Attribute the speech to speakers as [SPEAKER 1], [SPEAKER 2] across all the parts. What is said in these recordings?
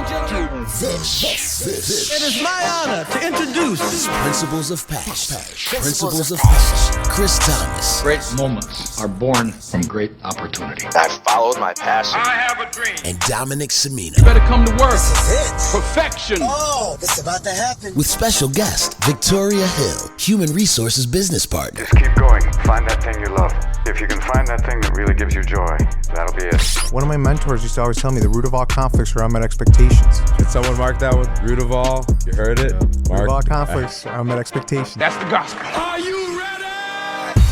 [SPEAKER 1] This.
[SPEAKER 2] It is my honor to introduce
[SPEAKER 1] Principles of Passion. Principles of Passion. Chris Thomas.
[SPEAKER 3] Great moments are born from great opportunity.
[SPEAKER 4] I followed my passion.
[SPEAKER 5] I have a dream.
[SPEAKER 1] And Dominic Semino.
[SPEAKER 5] Better come to work.
[SPEAKER 6] This is it.
[SPEAKER 5] Perfection.
[SPEAKER 6] Oh, it's about to happen.
[SPEAKER 1] With special guest, Victoria Hill, Human Resources Business Partner.
[SPEAKER 7] Just keep going. Find that thing you love. If you can find that thing that really gives you joy, that'll be it.
[SPEAKER 8] One of my mentors used to always tell me the root of all conflicts are unmet expectations.
[SPEAKER 9] Did someone mark that one? Root of all? You heard it?
[SPEAKER 8] Root of all conflicts are unmet expectations.
[SPEAKER 5] That's the gospel.
[SPEAKER 2] Are you ready?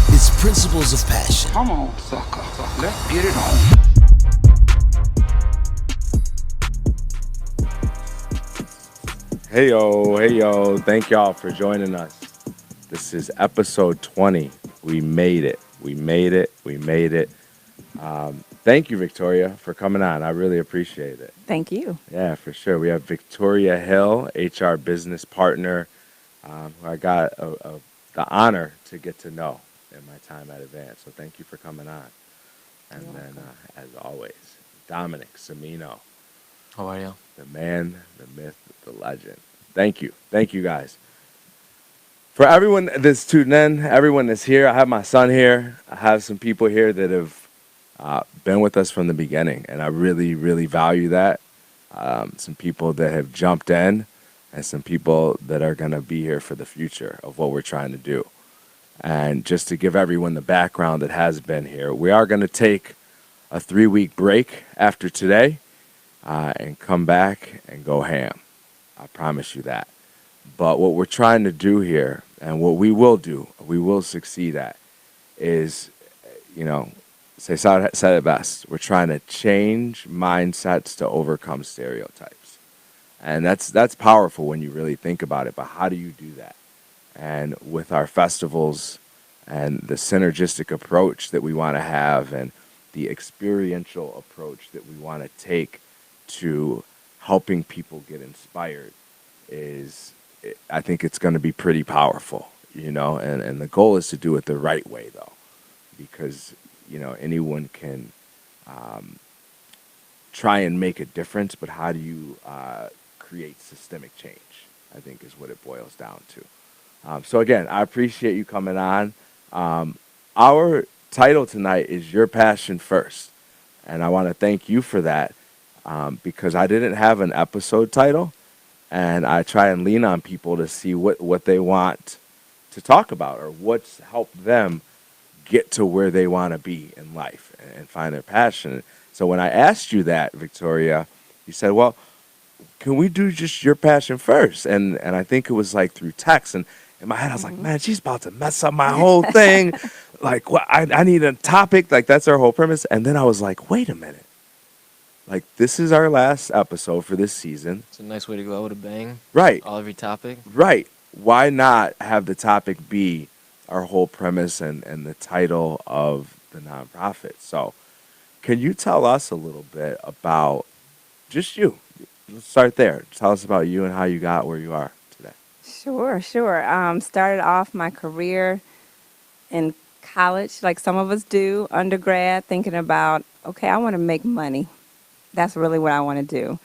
[SPEAKER 1] It's Principles of Passion.
[SPEAKER 5] Come on, sucker. Let's get it on.
[SPEAKER 9] Hey yo, thank y'all for joining us. This is episode 20. We made it. Thank you, Victoria, for coming on. I really appreciate it.
[SPEAKER 10] Thank you.
[SPEAKER 9] Yeah, for sure. We have Victoria Hill, HR business partner, who I got the honor to get to know in my time at Advance. So thank you for coming on. And then, as always, Dominic Semino.
[SPEAKER 11] How are you?
[SPEAKER 9] The man, the myth, the legend. Thank you. Thank you, guys. For everyone that's tuned in, everyone that's here, I have my son here. I have some people here that have been with us from the beginning, and I really, really value that. Some people that have jumped in, and some people that are going to be here for the future of what we're trying to do. And just to give everyone the background that has been here, we are going to take a 3-week break after today and come back and go ham. I promise you that. But what we're trying to do here, and what we will do, we will succeed at, is, said it best. We're trying to change mindsets to overcome stereotypes. And that's powerful when you really think about it, but how do you do that? And with our festivals and the synergistic approach that we want to have and the experiential approach that we want to take to helping people get inspired I think it's going to be pretty powerful, and the goal is to do it the right way, though, because, anyone can try and make a difference, but how do you create systemic change, I think is what it boils down to. So again, I appreciate you coming on. Our title tonight is Your Passion First, and I want to thank you for that because I didn't have an episode title. And I try and lean on people to see what they want to talk about or what's helped them get to where they want to be in life and find their passion. So when I asked you that, Victoria, you said, well, can we do just your passion first? And I think it was like through text. And in my head, I was like, man, she's about to mess up my whole thing. Like, what? I need a topic. Like, that's our whole premise. And then I was like, wait a minute. Like, this is our last episode for this season.
[SPEAKER 11] It's a nice way to go out with a bang.
[SPEAKER 9] Right.
[SPEAKER 11] All every topic.
[SPEAKER 9] Right. Why not have the topic be our whole premise and the title of the nonprofit? So, can you tell us a little bit about just you? Let's start there. Tell us about you and how you got where you are today.
[SPEAKER 10] Sure. Started off my career in college, like some of us do, undergrad, thinking about, okay, I want to make money. That's really what I want to do.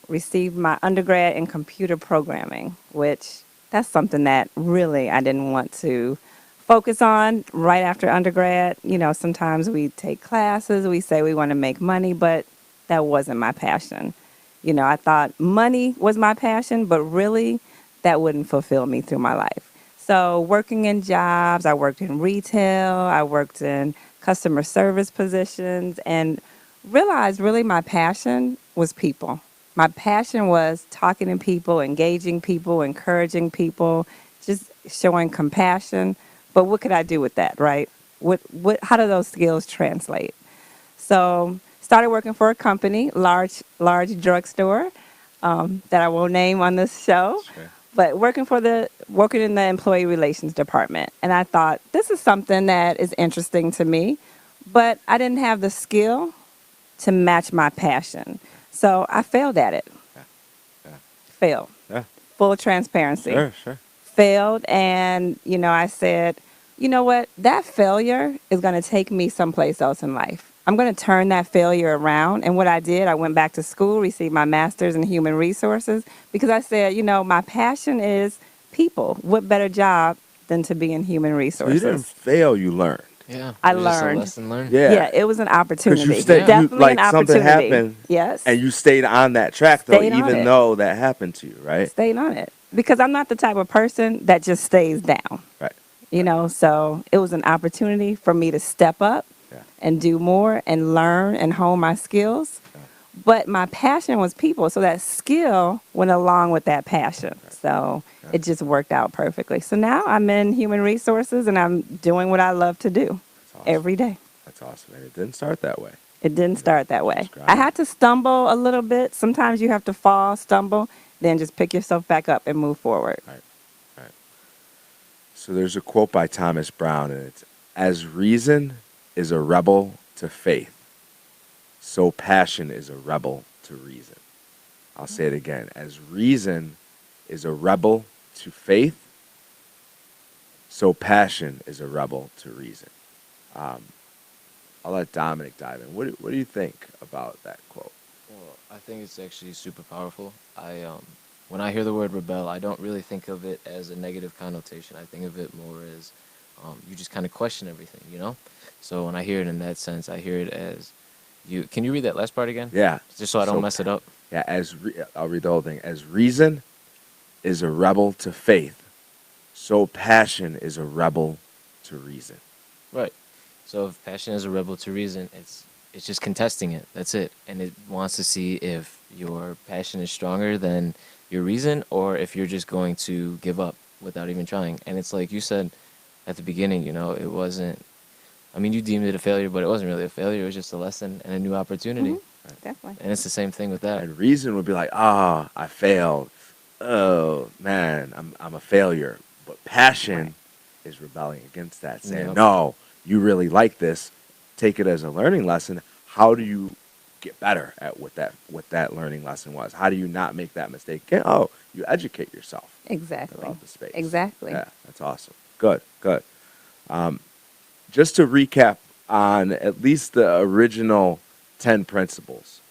[SPEAKER 10] Received my undergrad in computer programming, which that's something that really I didn't want to focus on right after undergrad. Sometimes we take classes, we say we want to make money, but that wasn't my passion. I thought money was my passion, but really that wouldn't fulfill me through my life. So working in jobs, I worked in retail, I worked in customer service positions, and realized really my passion was people. My passion was talking to people, engaging people, encouraging people, just showing compassion. But what could I do with that, right? How do those skills translate? So started working for a company, large drugstore that I won't name on this show,
[SPEAKER 9] Sure.
[SPEAKER 10] But working in the employee relations department. And I thought, this is something that is interesting to me, but I didn't have the skill to match my passion. So I failed at it.
[SPEAKER 9] Yeah.
[SPEAKER 10] Failed.
[SPEAKER 9] Yeah.
[SPEAKER 10] Full transparency.
[SPEAKER 9] Sure.
[SPEAKER 10] Failed, and, I said, you know what? That failure is going to take me someplace else in life. I'm going to turn that failure around. And what I did, I went back to school, received my master's in human resources, because I said, my passion is people. What better job than to be in human
[SPEAKER 9] So you didn't
[SPEAKER 10] resources?
[SPEAKER 9] fail, you learned.
[SPEAKER 11] Yeah.
[SPEAKER 10] I
[SPEAKER 11] It was just a
[SPEAKER 10] learned.
[SPEAKER 11] lesson learned.
[SPEAKER 10] Yeah, it was an
[SPEAKER 9] Because
[SPEAKER 10] opportunity.
[SPEAKER 9] you stayed,
[SPEAKER 10] Definitely an
[SPEAKER 9] something
[SPEAKER 10] opportunity.
[SPEAKER 9] happened,
[SPEAKER 10] Yes.
[SPEAKER 9] and you stayed on that track though,
[SPEAKER 10] Stayed on
[SPEAKER 9] even
[SPEAKER 10] it.
[SPEAKER 9] though that happened to you, right?
[SPEAKER 10] Stayed on it. Because I'm not the type of person that just stays down.
[SPEAKER 9] Right.
[SPEAKER 10] So it was an opportunity for me to step up
[SPEAKER 9] Yeah.
[SPEAKER 10] and do more and learn and hone my skills. But my passion was people. So that skill went along with that passion. So it just worked out perfectly. So now I'm in human resources and I'm doing what I love to do every day.
[SPEAKER 9] That's awesome. And it didn't start that way.
[SPEAKER 10] It didn't start that way.
[SPEAKER 9] Just
[SPEAKER 10] I
[SPEAKER 9] grind.
[SPEAKER 10] had to stumble a little bit. Sometimes you have to fall, stumble, then just pick yourself back up and move forward.
[SPEAKER 9] Right. So there's a quote by Thomas Brown, and it's, "As reason is a rebel to faith, so passion is a rebel to reason." I'll say it again. As reason is a rebel to faith, so passion is a rebel to reason. I'll let Dominic dive in. What do you think about that quote?
[SPEAKER 11] Well, I think it's actually super powerful. When I hear the word rebel, I don't really think of it as a negative connotation. I think of it more as you just kind of question everything, you know? So when I hear it in that sense, I hear it as you. Can you read that last part again?
[SPEAKER 9] Yeah.
[SPEAKER 11] Just so I don't mess it up.
[SPEAKER 9] Yeah, I'll read the whole thing. As reason is a rebel to faith, so passion is a rebel to reason.
[SPEAKER 11] Right. So if passion is a rebel to reason, it's just contesting it. That's it. And it wants to see if your passion is stronger than your reason or if you're just going to give up without even trying. And it's like you said at the beginning, it wasn't, you deemed it a failure, but it wasn't really a failure. It was just a lesson and a new opportunity.
[SPEAKER 10] Mm-hmm. Definitely.
[SPEAKER 11] And it's the same thing with that.
[SPEAKER 9] And reason would be like, I failed. Oh, man, I'm a failure. But passion is rebelling against that, saying,
[SPEAKER 11] Yep.
[SPEAKER 9] no, you really like this. Take it as a learning lesson. How do you get better at what that learning lesson was? How do you not make that mistake again? Oh, you educate yourself.
[SPEAKER 10] Exactly.
[SPEAKER 9] About the space.
[SPEAKER 10] Exactly.
[SPEAKER 9] Yeah, that's awesome. Good. Just to recap on at least the original 10 principles.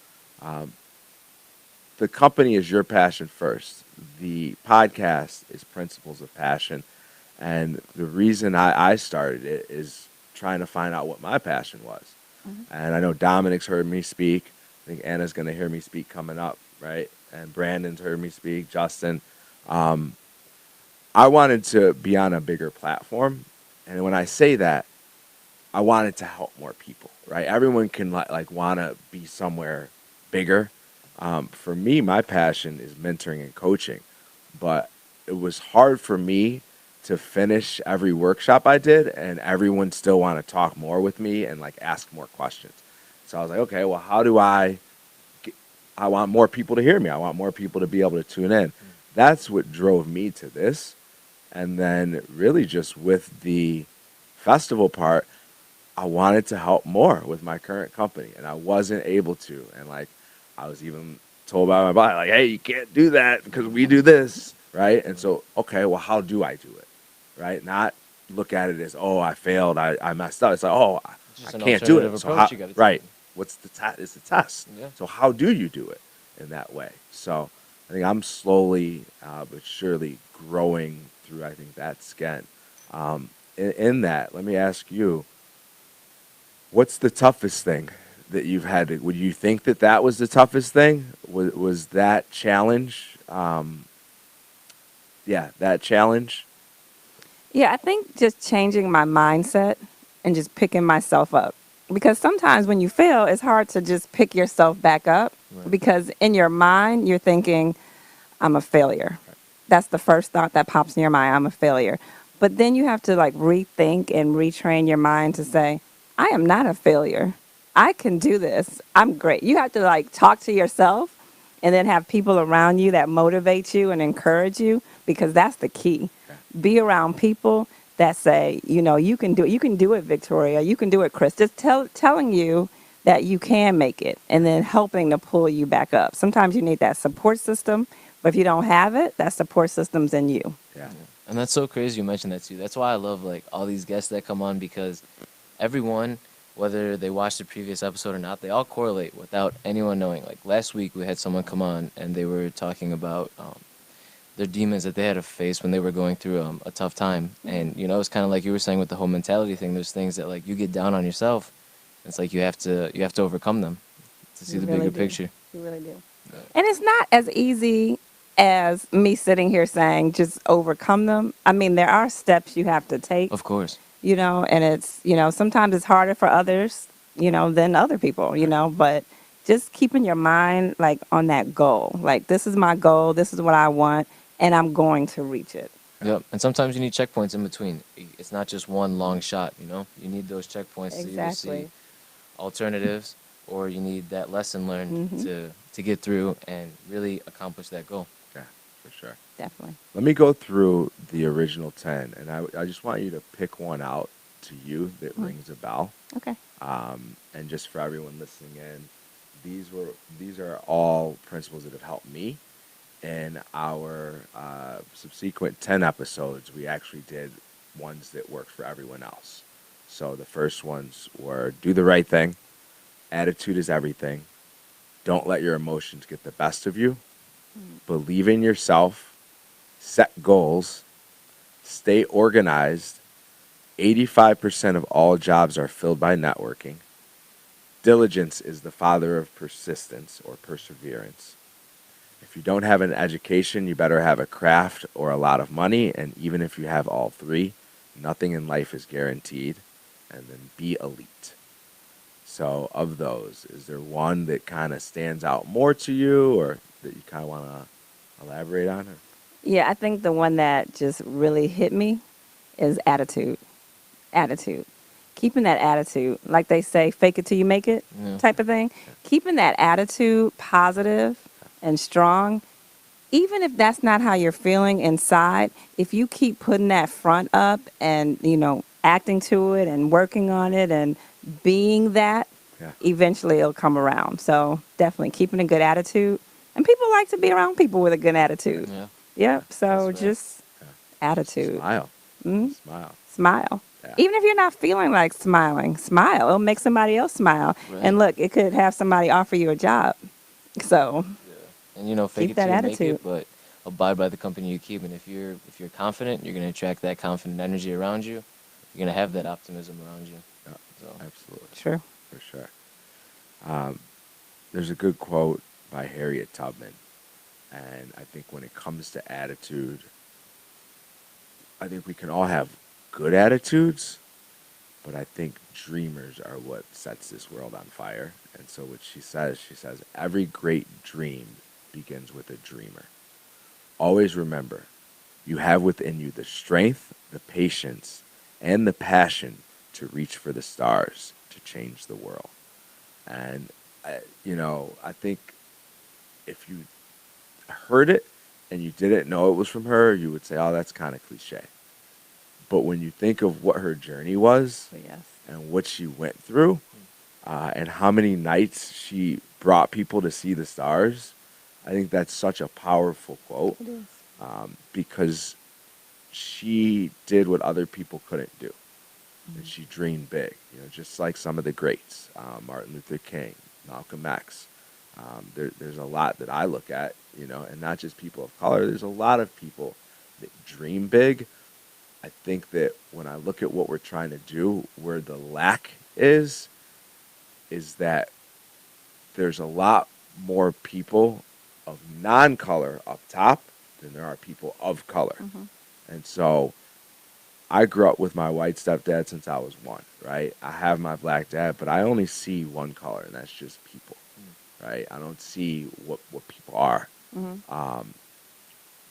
[SPEAKER 9] The company is your passion first. The podcast is Principles of Passion. And the reason I started it is trying to find out what my passion was. Mm-hmm. And I know Dominic's heard me speak. I think Anna's going to hear me speak coming up, right? And Brandon's heard me speak, Justin. I wanted to be on a bigger platform. And when I say that, I wanted to help more people, right? Everyone can like want to be somewhere bigger. For me, my passion is mentoring and coaching. But it was hard for me to finish every workshop I did, and everyone still want to talk more with me and like ask more questions. So I was like, okay, well, how do I want more people to hear me. I want more people to be able to tune in. That's what drove me to this. And then really just with the festival part, I wanted to help more with my current company, and I wasn't able to. And like, I was even told by my body, like, hey, you can't do that because we do this, right? And so, okay, well, how do I do it, right? Not look at it as, oh, I failed, I messed up. It's like, oh, I can't do it. So how, right? What's the test? It's a test. Yeah. So how do you do it in that way? So I think I'm slowly but surely growing through, I think, that skin. In that, let me ask you, what's the toughest thing that you've had to, would you think that was the toughest thing? Was that challenge? That challenge?
[SPEAKER 10] Yeah, I think just changing my mindset and just picking myself up. Because sometimes when you fail, it's hard to just pick yourself back up. Right. Because in your mind, you're thinking, I'm a failure. Right. That's the first thought that pops in your mind, I'm a failure. But then you have to like rethink and retrain your mind to say, I am not a failure. I can do this. I'm great. You have to like talk to yourself and then have people around you that motivate you and encourage you, because that's the key. Be around people that say, you can do it. You can do it, Victoria. You can do it, Chris. Just telling you that you can make it, and then helping to pull you back up. Sometimes you need that support system, but if you don't have it, that support system's in you.
[SPEAKER 11] Yeah. And that's so crazy you mentioned that too. That's why I love like all these guests that come on, because everyone, whether they watched the previous episode or not, they all correlate without anyone knowing. Like last week, we had someone come on and they were talking about their demons that they had to face when they were going through a tough time. And you know, it's kind of like you were saying with the whole mentality thing. There's things that like you get down on yourself. It's like you have to overcome them to see
[SPEAKER 10] You
[SPEAKER 11] the
[SPEAKER 10] really
[SPEAKER 11] bigger
[SPEAKER 10] do.
[SPEAKER 11] picture.
[SPEAKER 10] You really do. And it's not as easy as me sitting here saying just overcome them. I mean, there are steps you have to take,
[SPEAKER 11] Of course.
[SPEAKER 10] you know, and it's, you know, sometimes it's harder for others, you know, than other people, you know, but just keeping your mind like on that goal. Like, this is my goal, this is what I want, and I'm going to reach it.
[SPEAKER 11] Yep. And sometimes you need checkpoints in between. It's not just one long shot, you know? You need those checkpoints to either
[SPEAKER 10] Exactly.
[SPEAKER 11] see alternatives or you need that lesson learned to get through and really accomplish that goal.
[SPEAKER 9] Yeah, for sure.
[SPEAKER 10] Definitely.
[SPEAKER 9] Let me go through the original 10, and I just want you to pick one out to you that rings a bell.
[SPEAKER 10] Okay.
[SPEAKER 9] And just for everyone listening in, these are all principles that have helped me. In our subsequent 10 episodes, we actually did ones that worked for everyone else. So the first ones were do the right thing, attitude is everything, don't let your emotions get the best of you, believe in yourself, set goals, stay organized, 85% of all jobs are filled by networking, diligence is the father of persistence or perseverance. If you don't have an education, you better have a craft or a lot of money. And even if you have all three, nothing in life is guaranteed. And then be elite. So of those, is there one that kind of stands out more to you or that you kind of want to elaborate on? Or?
[SPEAKER 10] Yeah, I think the one that just really hit me is attitude. Attitude. Keeping that attitude, like they say, fake it till you make it type of thing. Keeping that attitude positive and strong, even if that's not how you're feeling inside, if you keep putting that front up and, you know, acting to it and working on it and being that, eventually it'll come around. So definitely keeping a good attitude. And people like to be around people with a good attitude.
[SPEAKER 11] Yeah.
[SPEAKER 10] Yep. So
[SPEAKER 11] That's right.
[SPEAKER 10] just attitude.
[SPEAKER 9] Smile.
[SPEAKER 10] Mhm.
[SPEAKER 9] Smile.
[SPEAKER 10] Smile.
[SPEAKER 9] Yeah.
[SPEAKER 10] Even if you're not feeling like smiling, smile. It'll make somebody else smile.
[SPEAKER 11] Right.
[SPEAKER 10] And look, it could have somebody offer you a job. So
[SPEAKER 11] And you know, fake
[SPEAKER 10] keep
[SPEAKER 11] it
[SPEAKER 10] that
[SPEAKER 11] till you make
[SPEAKER 10] attitude.
[SPEAKER 11] it, but abide by the company you keep. And if you're confident, you're gonna attract that confident energy around you. You're gonna have that optimism around you.
[SPEAKER 9] Yeah,
[SPEAKER 11] So
[SPEAKER 9] absolutely.
[SPEAKER 10] True.
[SPEAKER 9] For sure. There's a good quote by Harriet Tubman. And I think when it comes to attitude, I think we can all have good attitudes, but I think dreamers are what sets this world on fire. And so what she says, every great dream begins with a dreamer. Always remember, you have within you the strength, the patience, and the passion to reach for the stars, to change the world. And, I think if you heard it and you didn't know it was from her, you would say, oh, that's kind of cliche. But when you think of what her journey was
[SPEAKER 10] Yes.
[SPEAKER 9] and what she went through and how many nights she brought people to see the stars, I think that's such a powerful quote
[SPEAKER 10] It is.
[SPEAKER 9] because she did what other people couldn't do. And she dreamed big, just like some of the greats, Martin Luther King, Malcolm X. There's a lot that I look at, and not just people of color. There's a lot of people that dream big. I think that when I look at what we're trying to do, where the lack is that there's a lot more people of non-color up top than there are people of color. And so I grew up with my white stepdad since I was one, right? I have my black dad, but I only see one color, and that's just people, right? I don't see what people are.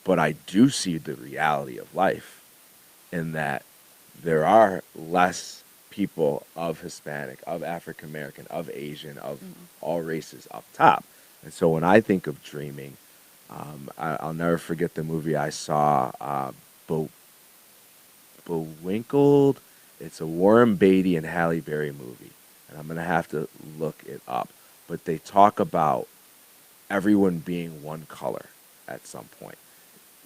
[SPEAKER 9] But I do see the reality of life in that there are less people of Hispanic, of African American, of Asian, of all races up top. And so when I think of dreaming, I'll never forget the movie I saw, Bewinkled. It's a Warren Beatty and Halle Berry movie. And I'm going to have to look it up. But they talk about everyone being one color at some point.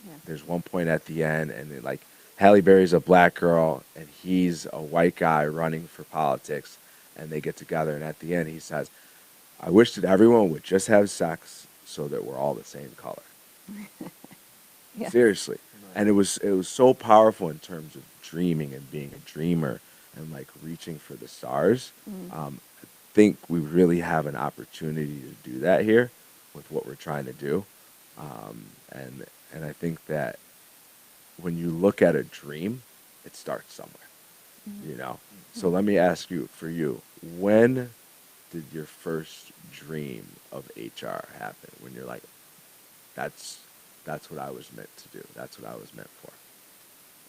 [SPEAKER 10] Yeah.
[SPEAKER 9] There's one point at the end, and Halle Berry's a black girl, and he's a white guy running for politics. and they get together, and at the end he says, I wish that everyone would just have sex so that we're all the same color.
[SPEAKER 10] Yeah.
[SPEAKER 9] Seriously. And it was so powerful in terms of dreaming and being a dreamer and like reaching for the stars. I think we really have an opportunity to do that here with what we're trying to do. And I think that when you look at a dream, it starts somewhere, you know? So let me ask you, for you, when did your first dream of HR happen? When you're like, that's what I was meant to do. That's what I was meant for.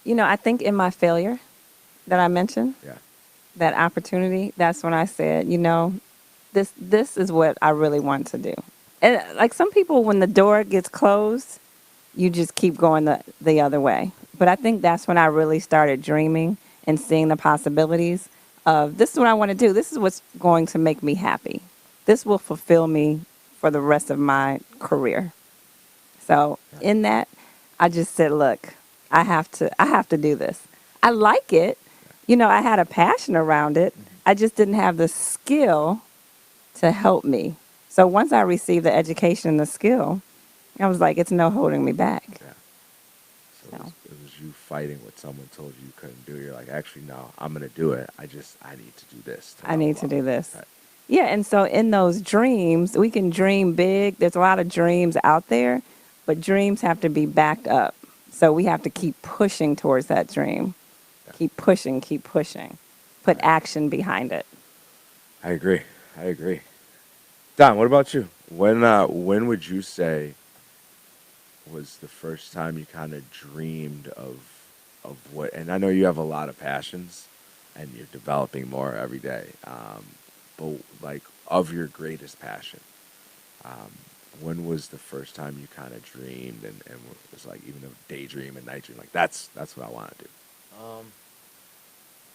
[SPEAKER 10] You know, I think in my failure that I mentioned,
[SPEAKER 9] Yeah.
[SPEAKER 10] that opportunity, that's when I said, you know, this is what I really want to do. And like some people, when the door gets closed, you just keep going the other way. But I think that's when I really started dreaming and seeing the possibilities of this is what I want to do. This is what's going to make me happy. This will fulfill me for the rest of my career. So in that, I just said, look, I have to do this. I like it. You know, I had a passion around it. I just didn't have the skill to help me. So once I received the education and the skill, I was like, it's no holding me back.
[SPEAKER 9] Yeah. So it was you fighting what someone told you couldn't do. You're like, actually, no, I'm going to do it. I need to do this.
[SPEAKER 10] I need to do this.
[SPEAKER 9] Right.
[SPEAKER 10] Yeah, and so in those dreams, we can dream big. There's a lot of dreams out there, but dreams have to be backed up. So we have to keep pushing towards that dream.
[SPEAKER 9] Yeah.
[SPEAKER 10] Keep pushing, put action behind it.
[SPEAKER 9] I agree. Don, what about you? When would you say was the first time you kind of dreamed of what? And I know you have a lot of passions, and you're developing more every day. But like of your greatest passion, when was the first time you kind of dreamed and was like even a daydream and night dream? Like that's what I want to do.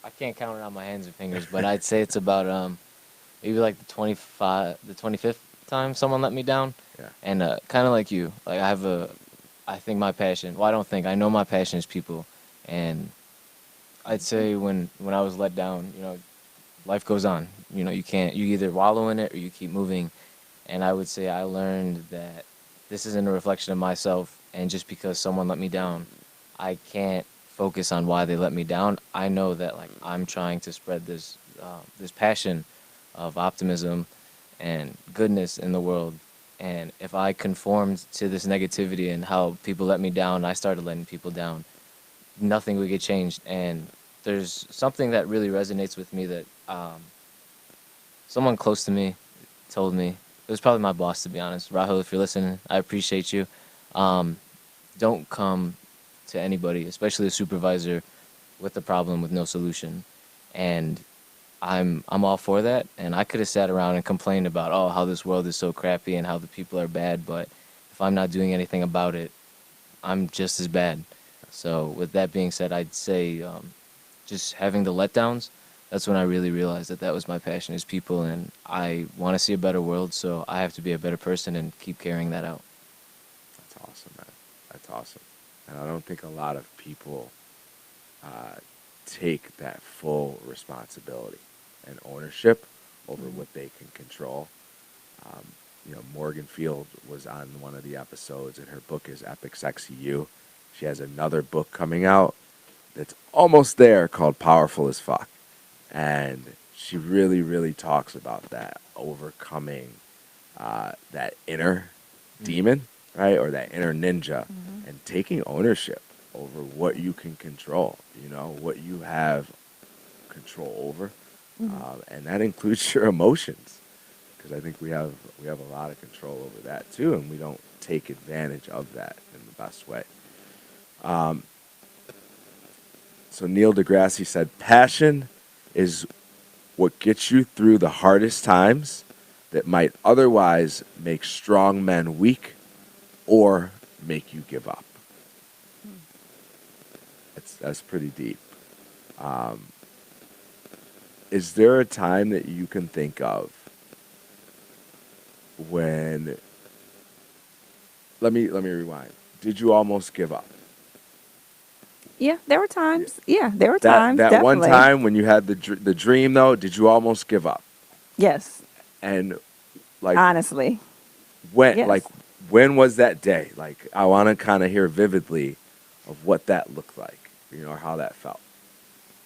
[SPEAKER 11] I can't count it on my hands and fingers, but I'd say it's about maybe like the 25th time someone let me down.
[SPEAKER 9] Yeah.
[SPEAKER 11] And kind of like you, like I think my passion. Well, I don't think I know my passion is people, and I'd say when I was let down, you know, life goes on. You know, you either wallow in it or you keep moving. And I would say I learned that this isn't a reflection of myself, and just because someone let me down, I can't focus on why they let me down. I know that like I'm trying to spread this passion of optimism and goodness in the world. And if I conformed to this negativity and how people let me down, I started letting people down, nothing would get changed. And there's something that really resonates with me that someone close to me told me. It was probably my boss, to be honest. Rahul, if you're listening, I appreciate you. Don't come to anybody, especially a supervisor, with a problem with no solution. And I'm all for that. And I could have sat around and complained about, oh, how this world is so crappy and how the people are bad. But if I'm not doing anything about it, I'm just as bad. So with that being said, I'd say just having the letdowns, that's when I really realized that was my passion, is people, and I want to see a better world, so I have to be a better person and keep carrying that out.
[SPEAKER 9] That's awesome, man. That's awesome. And I don't think a lot of people take that full responsibility and ownership over what they can control. You know, Morgan Field was on one of the episodes, and her book is Epic Sexy You. She has another book coming out that's almost there called Powerful as Fuck. And she really, really talks about that, overcoming that inner demon, right? Or that inner ninja, and taking ownership over what you can control, you know, what you have control over. And that includes your emotions, because I think we have a lot of control over that too, and we don't take advantage of that in the best way. So Neil deGrasse said, passion is what gets you through the hardest times that might otherwise make strong men weak or make you give up. That's pretty deep. Is there a time that you can think of when, let me rewind. Did you almost give up?
[SPEAKER 10] Yeah, there were times. Yeah, there were
[SPEAKER 9] That
[SPEAKER 10] times.
[SPEAKER 9] that one
[SPEAKER 10] Definitely.
[SPEAKER 9] time when you had the dream though, did you almost give up?
[SPEAKER 10] Yes,
[SPEAKER 9] And like
[SPEAKER 10] honestly.
[SPEAKER 9] when
[SPEAKER 10] Yes.
[SPEAKER 9] like when was that day? Like I want to kind of hear vividly of what that looked like, or how that felt.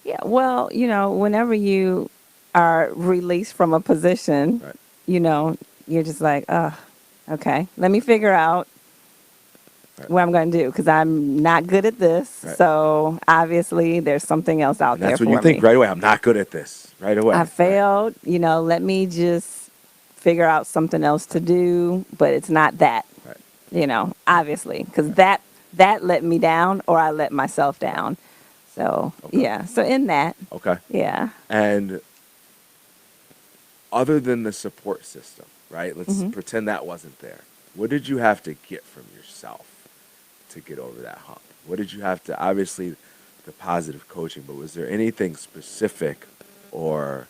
[SPEAKER 10] Yeah, well, whenever you are released from a position,
[SPEAKER 9] Right.
[SPEAKER 10] you know, you're just like, okay, let me figure out
[SPEAKER 9] Right.
[SPEAKER 10] what I'm going to do because I'm not good at this.
[SPEAKER 9] Right.
[SPEAKER 10] So obviously, there's something else out
[SPEAKER 9] And
[SPEAKER 10] there
[SPEAKER 9] that's when
[SPEAKER 10] for
[SPEAKER 9] you think
[SPEAKER 10] me.
[SPEAKER 9] right away, I'm not good at this. Right away.
[SPEAKER 10] I
[SPEAKER 9] Right.
[SPEAKER 10] failed, let me just figure out something else to do, but it's not that,
[SPEAKER 9] Right.
[SPEAKER 10] obviously, because that let me down or I let myself down. So,
[SPEAKER 9] Okay.
[SPEAKER 10] yeah, so in that,
[SPEAKER 9] Okay.
[SPEAKER 10] yeah.
[SPEAKER 9] And other than the support system, right? Let's
[SPEAKER 10] Mm-hmm.
[SPEAKER 9] pretend that wasn't there. What did you have to get from yourself to get over that hump? What did you have to, obviously, the positive coaching, but was there anything specific or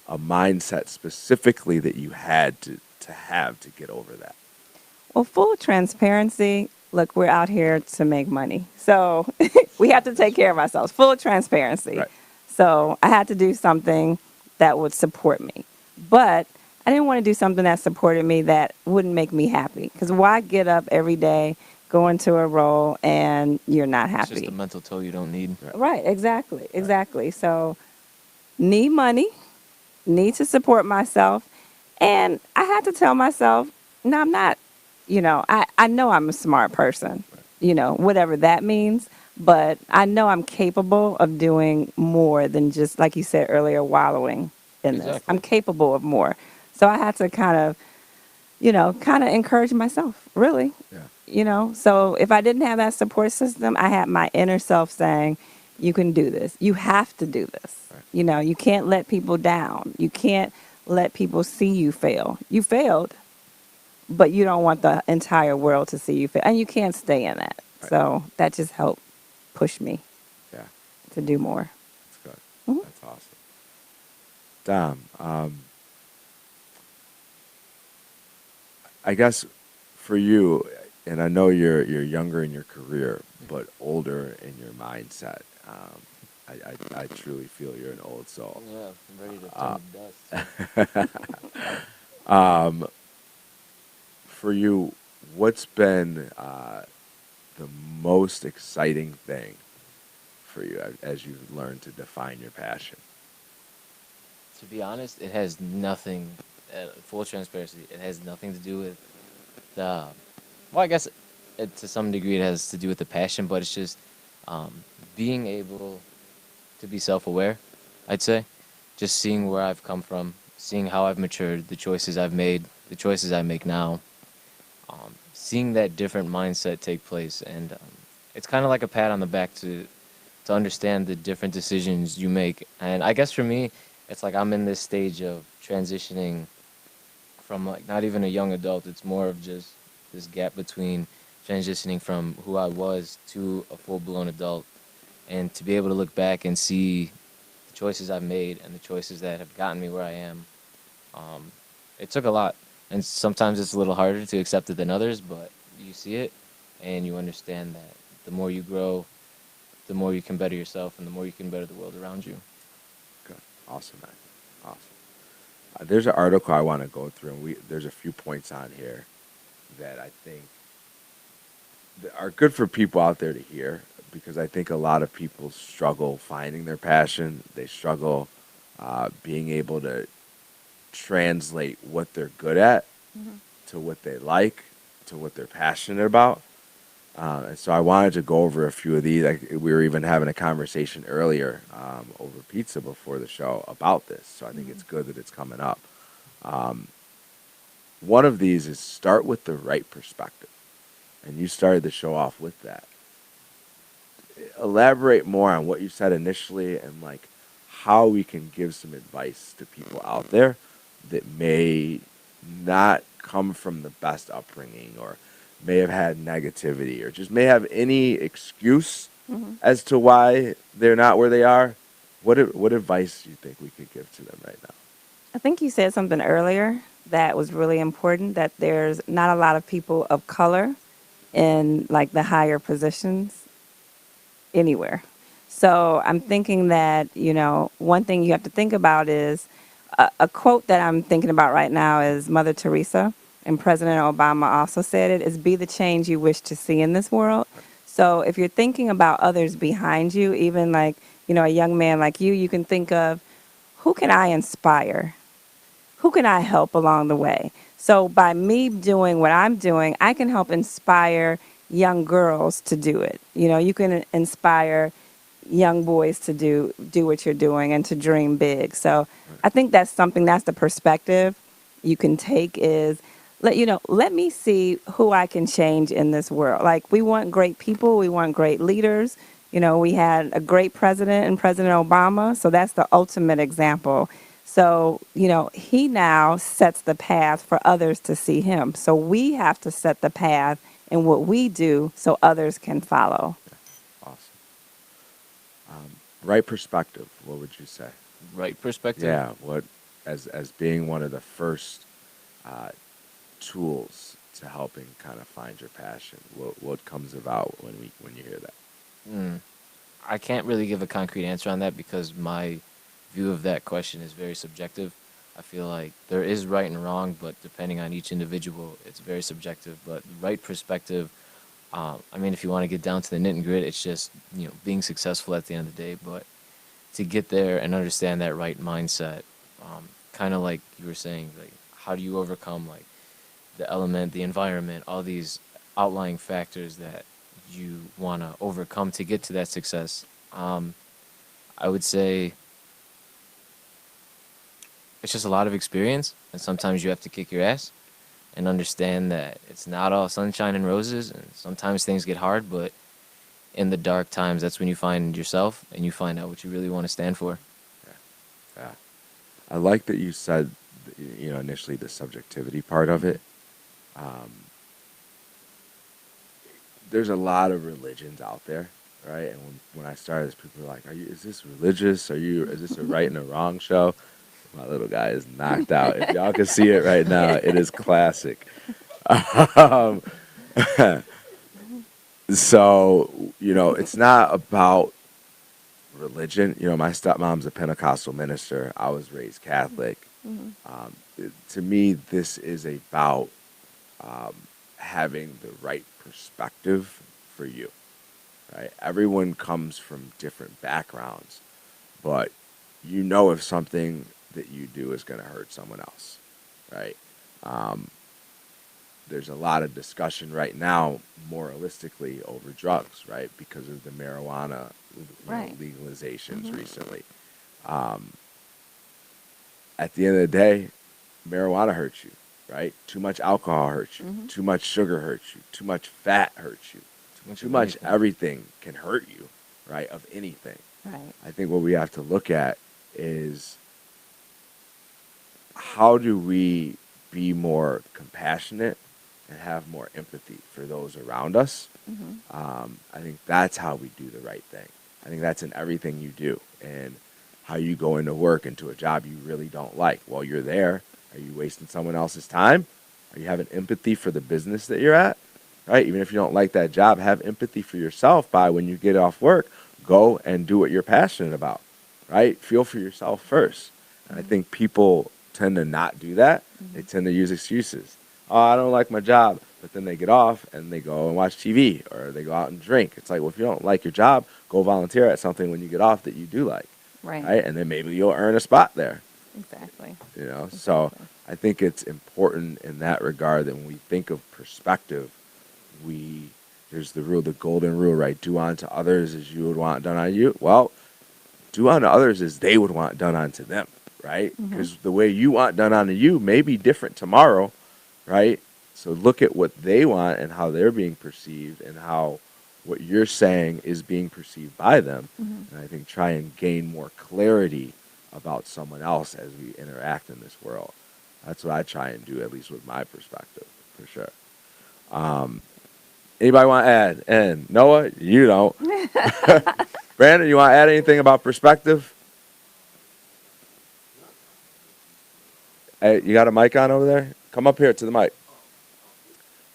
[SPEAKER 9] a mindset specifically that you had to have to get over that?
[SPEAKER 10] Well, full transparency, look, we're out here to make money. So we have to take care of ourselves. Full transparency.
[SPEAKER 9] Right.
[SPEAKER 10] So I had to do something that would support me. But I didn't want to do something that supported me that wouldn't make me happy. Because why get up every day, go into a role, and you're not
[SPEAKER 11] It's just
[SPEAKER 10] happy?
[SPEAKER 11] a mental toll you don't need.
[SPEAKER 10] Right, exactly. So need money, need to support myself. And I had to tell myself, no, I'm not, I know I'm a smart person, whatever that means. But I know I'm capable of doing more than just, like you said earlier, wallowing in this.
[SPEAKER 11] Exactly.
[SPEAKER 10] I'm capable of more. So I had to kind of encourage myself, really.
[SPEAKER 9] Yeah.
[SPEAKER 10] So if I didn't have that support system, I had my inner self saying, you can do this. You have to do this.
[SPEAKER 9] Right.
[SPEAKER 10] You can't let people down. You can't let people see you fail. You failed, but you don't want the entire world to see you fail. And you can't stay in that.
[SPEAKER 9] Right.
[SPEAKER 10] So that just helped push me
[SPEAKER 9] Yeah.
[SPEAKER 10] to do more.
[SPEAKER 9] That's good.
[SPEAKER 10] Mhm.
[SPEAKER 9] That's awesome. Dom, I guess for you, and I know you're younger in your career, but older in your mindset. I truly feel you're an old soul.
[SPEAKER 11] Yeah, I'm ready to turn to dust.
[SPEAKER 9] For you, what's been the most exciting thing for you as you've learned to define your passion?
[SPEAKER 11] To be honest, it has nothing, full transparency, it has nothing to do with the, well, I guess to some degree it has to do with the passion, but it's just being able to be self-aware, I'd say. Just seeing where I've come from, seeing how I've matured, the choices I've made, the choices I make now, seeing that different mindset take place. And it's kind of like a pat on the back to understand the different decisions you make. And I guess for me, it's like I'm in this stage of transitioning from like not even a young adult. It's more of just this gap between transitioning from who I was to a full-blown adult, and to be able to look back and see the choices I've made and the choices that have gotten me where I am. It took a lot, and sometimes it's a little harder to accept it than others, but you see it and you understand that the more you grow, the more you can better yourself and the more you can better the world around you.
[SPEAKER 9] Good. Awesome, man. Awesome. There's an article I want to go through, and there's a few points on here that I think that are good for people out there to hear, because I think a lot of people struggle finding their passion. They struggle being able to translate what they're good at to what they like, to what they're passionate about. And so I wanted to go over a few of these. We were even having a conversation earlier over pizza before the show about this. So I think it's good that it's coming up. One of these is start with the right perspective. And you started the show off with that. Elaborate more on what you said initially, and like how we can give some advice to people out there that may not come from the best upbringing, or may have had negativity, or just may have any excuse as to why they're not where they are. What advice do you think we could give to them right now?
[SPEAKER 10] I think you said something earlier that was really important, that there's not a lot of people of color in like the higher positions. anywhere. So I'm thinking that, one thing you have to think about is a quote that I'm thinking about right now is Mother Teresa, and President Obama also said it, is be the change you wish to see in this world. So if you're thinking about others behind you, even like, a young man like you can think of, who can I inspire? Who can I help along the way? So by me doing what I'm doing, I can help inspire young girls to do it. You can inspire young boys to do what you're doing and to dream big. So I think that's the perspective you can take is let me see who I can change in this world. Like, we want great people, we want great leaders. We had a great president in President Obama, so that's the ultimate example. So, he now sets the path for others to see him. So we have to set the path in what we do so others can follow.
[SPEAKER 9] Awesome. Right perspective. What would you say?
[SPEAKER 11] Right perspective.
[SPEAKER 9] Yeah. What as being one of the first tools to helping kind of find your passion. What comes about when you hear that?
[SPEAKER 11] I can't really give a concrete answer on that because my view of that question is very subjective. I feel like there is right and wrong, but depending on each individual, it's very subjective. But the right perspective, if you want to get down to the nit and grit, it's just being successful at the end of the day. But to get there and understand that right mindset, kind of like you were saying, like how do you overcome like the element, the environment, all these outlying factors that you want to overcome to get to that success. I would say it's just a lot of experience, and sometimes you have to kick your ass and understand that it's not all sunshine and roses, and sometimes things get hard, but in the dark times, that's when you find yourself and you find out what you really want to stand for.
[SPEAKER 9] Yeah. I like that you said, initially the subjectivity part of it. There's a lot of religions out there, right? And when I started this, people were like, is this religious? Is this a right and a wrong show? My little guy is knocked out. If y'all can see it right now, it is classic. So, it's not about religion. My stepmom's a Pentecostal minister. I was raised Catholic. To me, this is about having the right perspective for you, right? Everyone comes from different backgrounds, but if something that you do is going to hurt someone else, right? There's a lot of discussion right now, moralistically, over drugs, right? Because of the marijuana legalizations recently. At the end of the day, marijuana hurts you, right? Too much alcohol hurts you. Too much sugar hurts you. Too much fat hurts you. Too much everything can hurt you, right? Of anything.
[SPEAKER 10] Right.
[SPEAKER 9] I think what we have to look at is how do we be more compassionate and have more empathy for those around us. I think that's how we do the right thing. I think that's in everything you do. And how you go into work, into a job you really don't like. While you're there, are you wasting someone else's time? Are you having empathy for the business that you're at? Right? Even if you don't like that job, have empathy for yourself by when you get off work, go and do what you're passionate about. Right? Feel for yourself first. And I think people tend to not do that. They tend to use excuses. Oh, I don't like my job. But then they get off and they go and watch TV or they go out and drink. It's like, well, if you don't like your job, go volunteer at something when you get off that you do like. Right? And then maybe you'll earn a spot there.
[SPEAKER 10] Exactly.
[SPEAKER 9] So I think it's important in that regard that when we think of perspective, there's the golden rule, right? Do unto others as you would want done on you. Well, do unto others as they would want done unto them, right? Because the way you want done unto you may be different tomorrow, right? So look at what they want and how they're being perceived and how what you're saying is being perceived by them. And I think try and gain more clarity about someone else as we interact in this world. That's what I try and do, at least with my perspective, for sure. Anybody want to add? And Noah, you don't. Brandon, you want to add anything about perspective? Hey, you got a mic on over there? Come up here to the mic.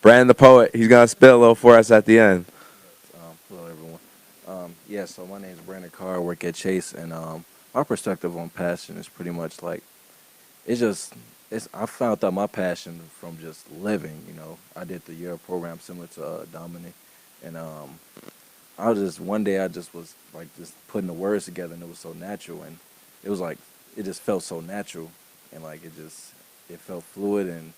[SPEAKER 9] Brandon the poet, he's going to spit a little for us at the end.
[SPEAKER 4] Hello, everyone. Yeah, so my name's Brandon Carr. I work at Chase, and my perspective on passion is pretty much like it's just it's. I found out my passion from just living. You know, I did the year program similar to Dominic, and I was just one day I just was like just putting the words together, and it was so natural, and it was like it just felt so natural, and like it felt fluid, and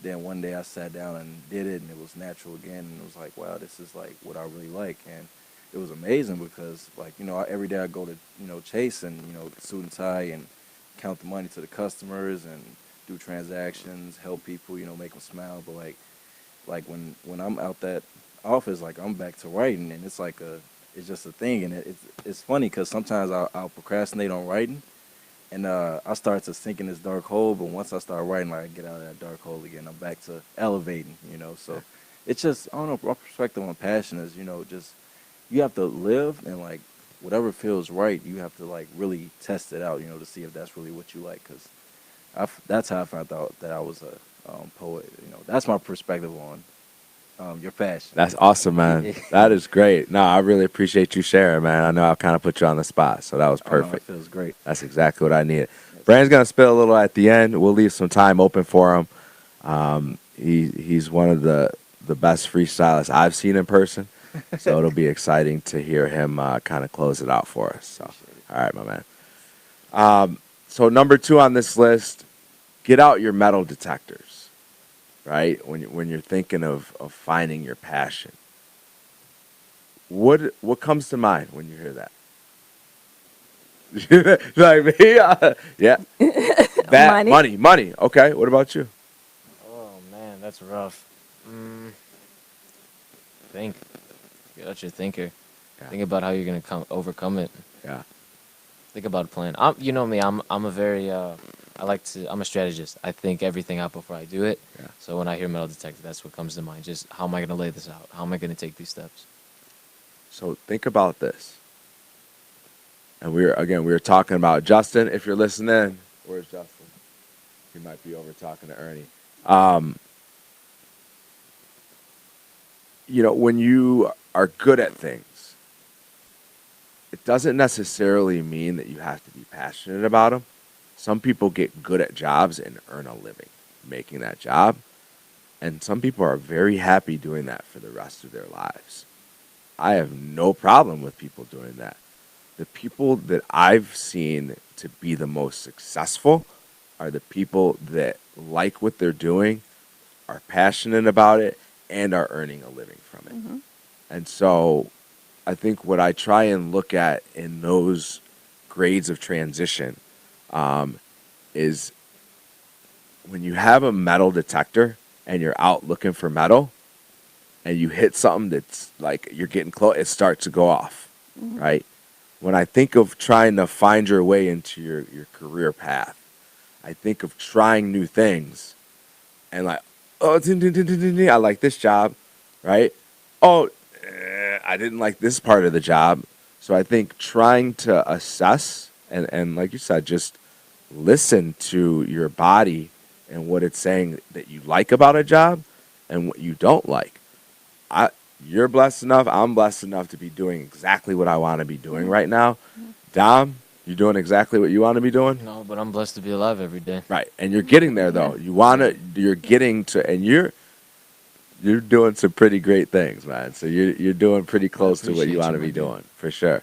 [SPEAKER 4] then one day I sat down and did it, and it was natural again, and it was like, wow, this is like what I really like, and it was amazing because like every day I go to Chase and suit and tie and count the money to the customers and do transactions, help people, make them smile, but like when I'm out that office, like I'm back to writing, and it's like it's just a thing, and it's funny because sometimes I'll procrastinate on writing, and I start to sink in this dark hole. But once I start writing, like I get out of that dark hole again. I'm back to elevating, So it's just I don't know. My perspective on passion is, just you have to live and like whatever feels right. You have to like really test it out, to see if that's really what you like. Because that's how I found out that I was a poet. That's my perspective on your passion.
[SPEAKER 9] That's awesome, man. That is great. No, I really appreciate you sharing, man. I know I kind of put you on the spot, so that was perfect.
[SPEAKER 4] Oh, no, it feels great.
[SPEAKER 9] That's exactly what I needed. Brandon's going to spill a little at the end. We'll leave some time open for him. He's one of the best freestylists I've seen in person, so it'll be exciting to hear him kind of close it out for us. So, all right, my man. So number 2 on this list, get out your metal detectors, right? When you're thinking of finding your passion. What comes to mind when you hear that? Like me? Yeah. That money. Okay. What about you?
[SPEAKER 11] Oh man, that's rough. Think. Get out your thinker.
[SPEAKER 9] Yeah.
[SPEAKER 11] Think about how you're gonna overcome it.
[SPEAKER 9] Yeah.
[SPEAKER 11] Think about a plan. You know me. I'm a very I'm a strategist. I think everything out before I do it.
[SPEAKER 9] Yeah.
[SPEAKER 11] So when I hear metal detector, that's what comes to mind. Just how am I gonna lay this out? How am I gonna take these steps?
[SPEAKER 9] So think about this. And we were talking about Justin. If you're listening, where's Justin? He might be over talking to Ernie. When you are good at things, it doesn't necessarily mean that you have to be passionate about them. Some people get good at jobs and earn a living making that job. And some people are very happy doing that for the rest of their lives. I have no problem with people doing that. The people that I've seen to be the most successful are the people that like what they're doing, are passionate about it, and are earning a living from it.
[SPEAKER 10] Mm-hmm.
[SPEAKER 9] And so I think what I try and look at in those grades of transition is when you have a metal detector and you're out looking for metal and you hit something that's like you're getting close, it starts to go off, right? When I think of trying to find your way into your career path, I think of trying new things and like, oh, I like this job, right? Oh, I didn't like this part of the job. So I think trying to assess and like you said, just listen to your body and what it's saying that you like about a job and what you don't like. You're blessed enough, I'm blessed enough to be doing exactly what I want to be doing right now. Dom, you doing exactly what you want to be doing?
[SPEAKER 11] No, but I'm blessed to be alive every day.
[SPEAKER 9] Right, and you're getting there though. You're getting to, and you're doing some pretty great things, man. So you're doing pretty close to what you want to be doing, for sure.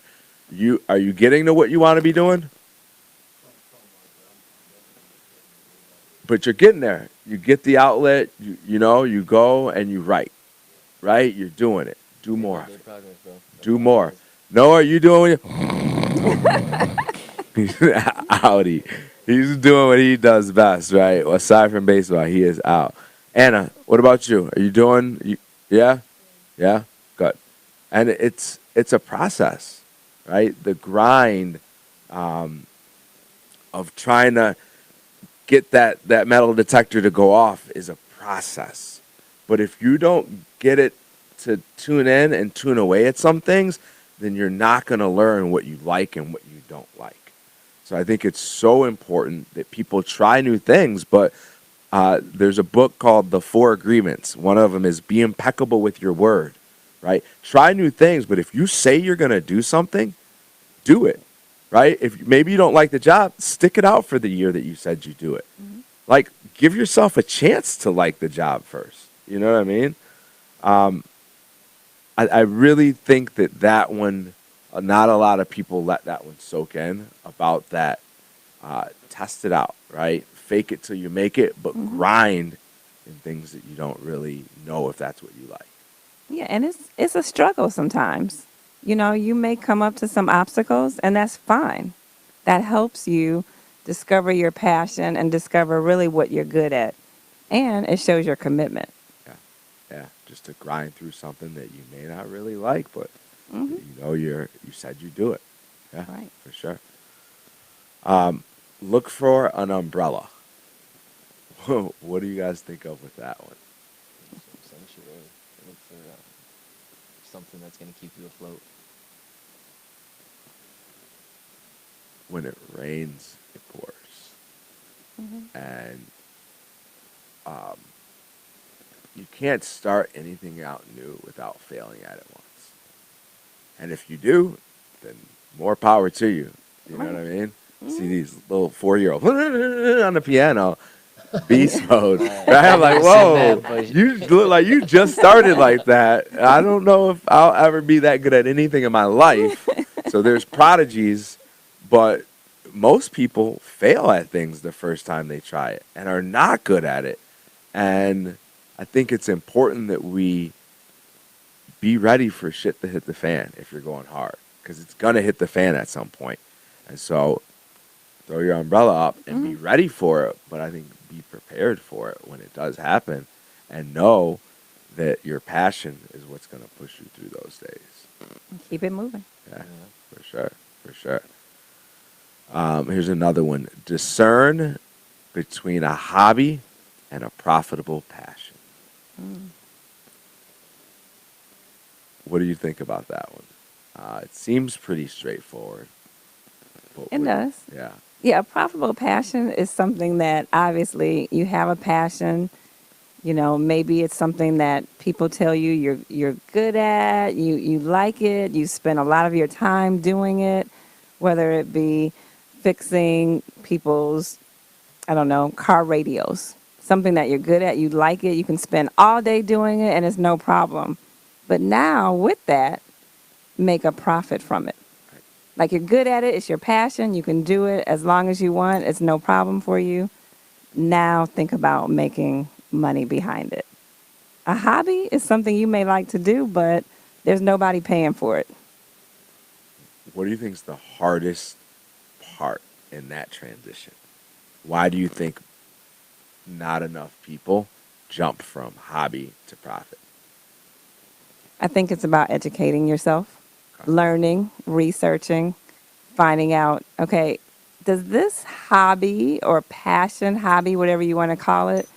[SPEAKER 9] Are you getting to what you want to be doing? But you're getting there. You get the outlet, you go and you write. Right? You're doing it. Do more of it. Do more. Noah, are you doing He's outie. He's doing what he does best, right? Well, aside from baseball, he is out. Anna, what about you? Are you doing yeah? Yeah? Good. And it's a process, right? The grind of trying to get that metal detector to go off is a process. But if you don't get it to tune in and tune away at some things, then you're not going to learn what you like and what you don't like. So I think it's so important that people try new things, but there's a book called The 4 Agreements. One of them is be impeccable with your word, right? Try new things, but if you say you're going to do something, do it, right? If maybe you don't like the job, stick it out for the year that you said you do it. Like, give yourself a chance to like the job first. You know what I mean? I really think that one, not a lot of people let that one soak in about that. Test it out, right? Fake it till you make it, but grind in things that you don't really know if that's what you like.
[SPEAKER 10] Yeah, and it's a struggle sometimes. You know, you may come up to some obstacles, and that's fine. That helps you discover your passion and discover really what you're good at. And it shows your commitment.
[SPEAKER 9] Yeah, just to grind through something that you may not really like, but you know you said you do it. Yeah,
[SPEAKER 10] Right.
[SPEAKER 9] for sure. Look for an umbrella. What do you guys think of with that one?
[SPEAKER 11] Sanctuary. Look for something that's going to keep you afloat.
[SPEAKER 9] When it rains, it pours. And you can't start anything out new without failing at it once. And if you do, then more power to you. You know what I mean? See these little 4-year-olds on the piano, beast mode. Right? I'm like, whoa, you look like you just started like that. I don't know if I'll ever be that good at anything in my life. So there's prodigies, but most people fail at things the first time they try it and are not good at it. And I think it's important that we be ready for shit to hit the fan if you're going hard, because it's going to hit the fan at some point. And so throw your umbrella up and be ready for it, but I think be prepared for it when it does happen, and know that your passion is what's going to push you through those days.
[SPEAKER 10] Keep it moving.
[SPEAKER 9] Yeah, for sure, for sure. Here's another one. Discern between a hobby and a profitable passion. What do you think about that one? It seems pretty straightforward.
[SPEAKER 10] It does.
[SPEAKER 9] Yeah.
[SPEAKER 10] Yeah, a profitable passion is something that obviously you have a passion. You know, maybe it's something that people tell you you're good at, you like it, you spend a lot of your time doing it, whether it be fixing people's, I don't know, car radios. Something that you're good at, you like it, you can spend all day doing it and it's no problem. But now with that, make a profit from it. Like, you're good at it, it's your passion, you can do it as long as you want, it's no problem for you. Now think about making money behind it. A hobby is something you may like to do, but there's nobody paying for it.
[SPEAKER 9] What do you think is the hardest part in that transition? Why do you think not enough people jump from hobby to profit?
[SPEAKER 10] I think it's about educating yourself, learning, researching, finding out, okay, does this hobby or passion, hobby, whatever you want to call it,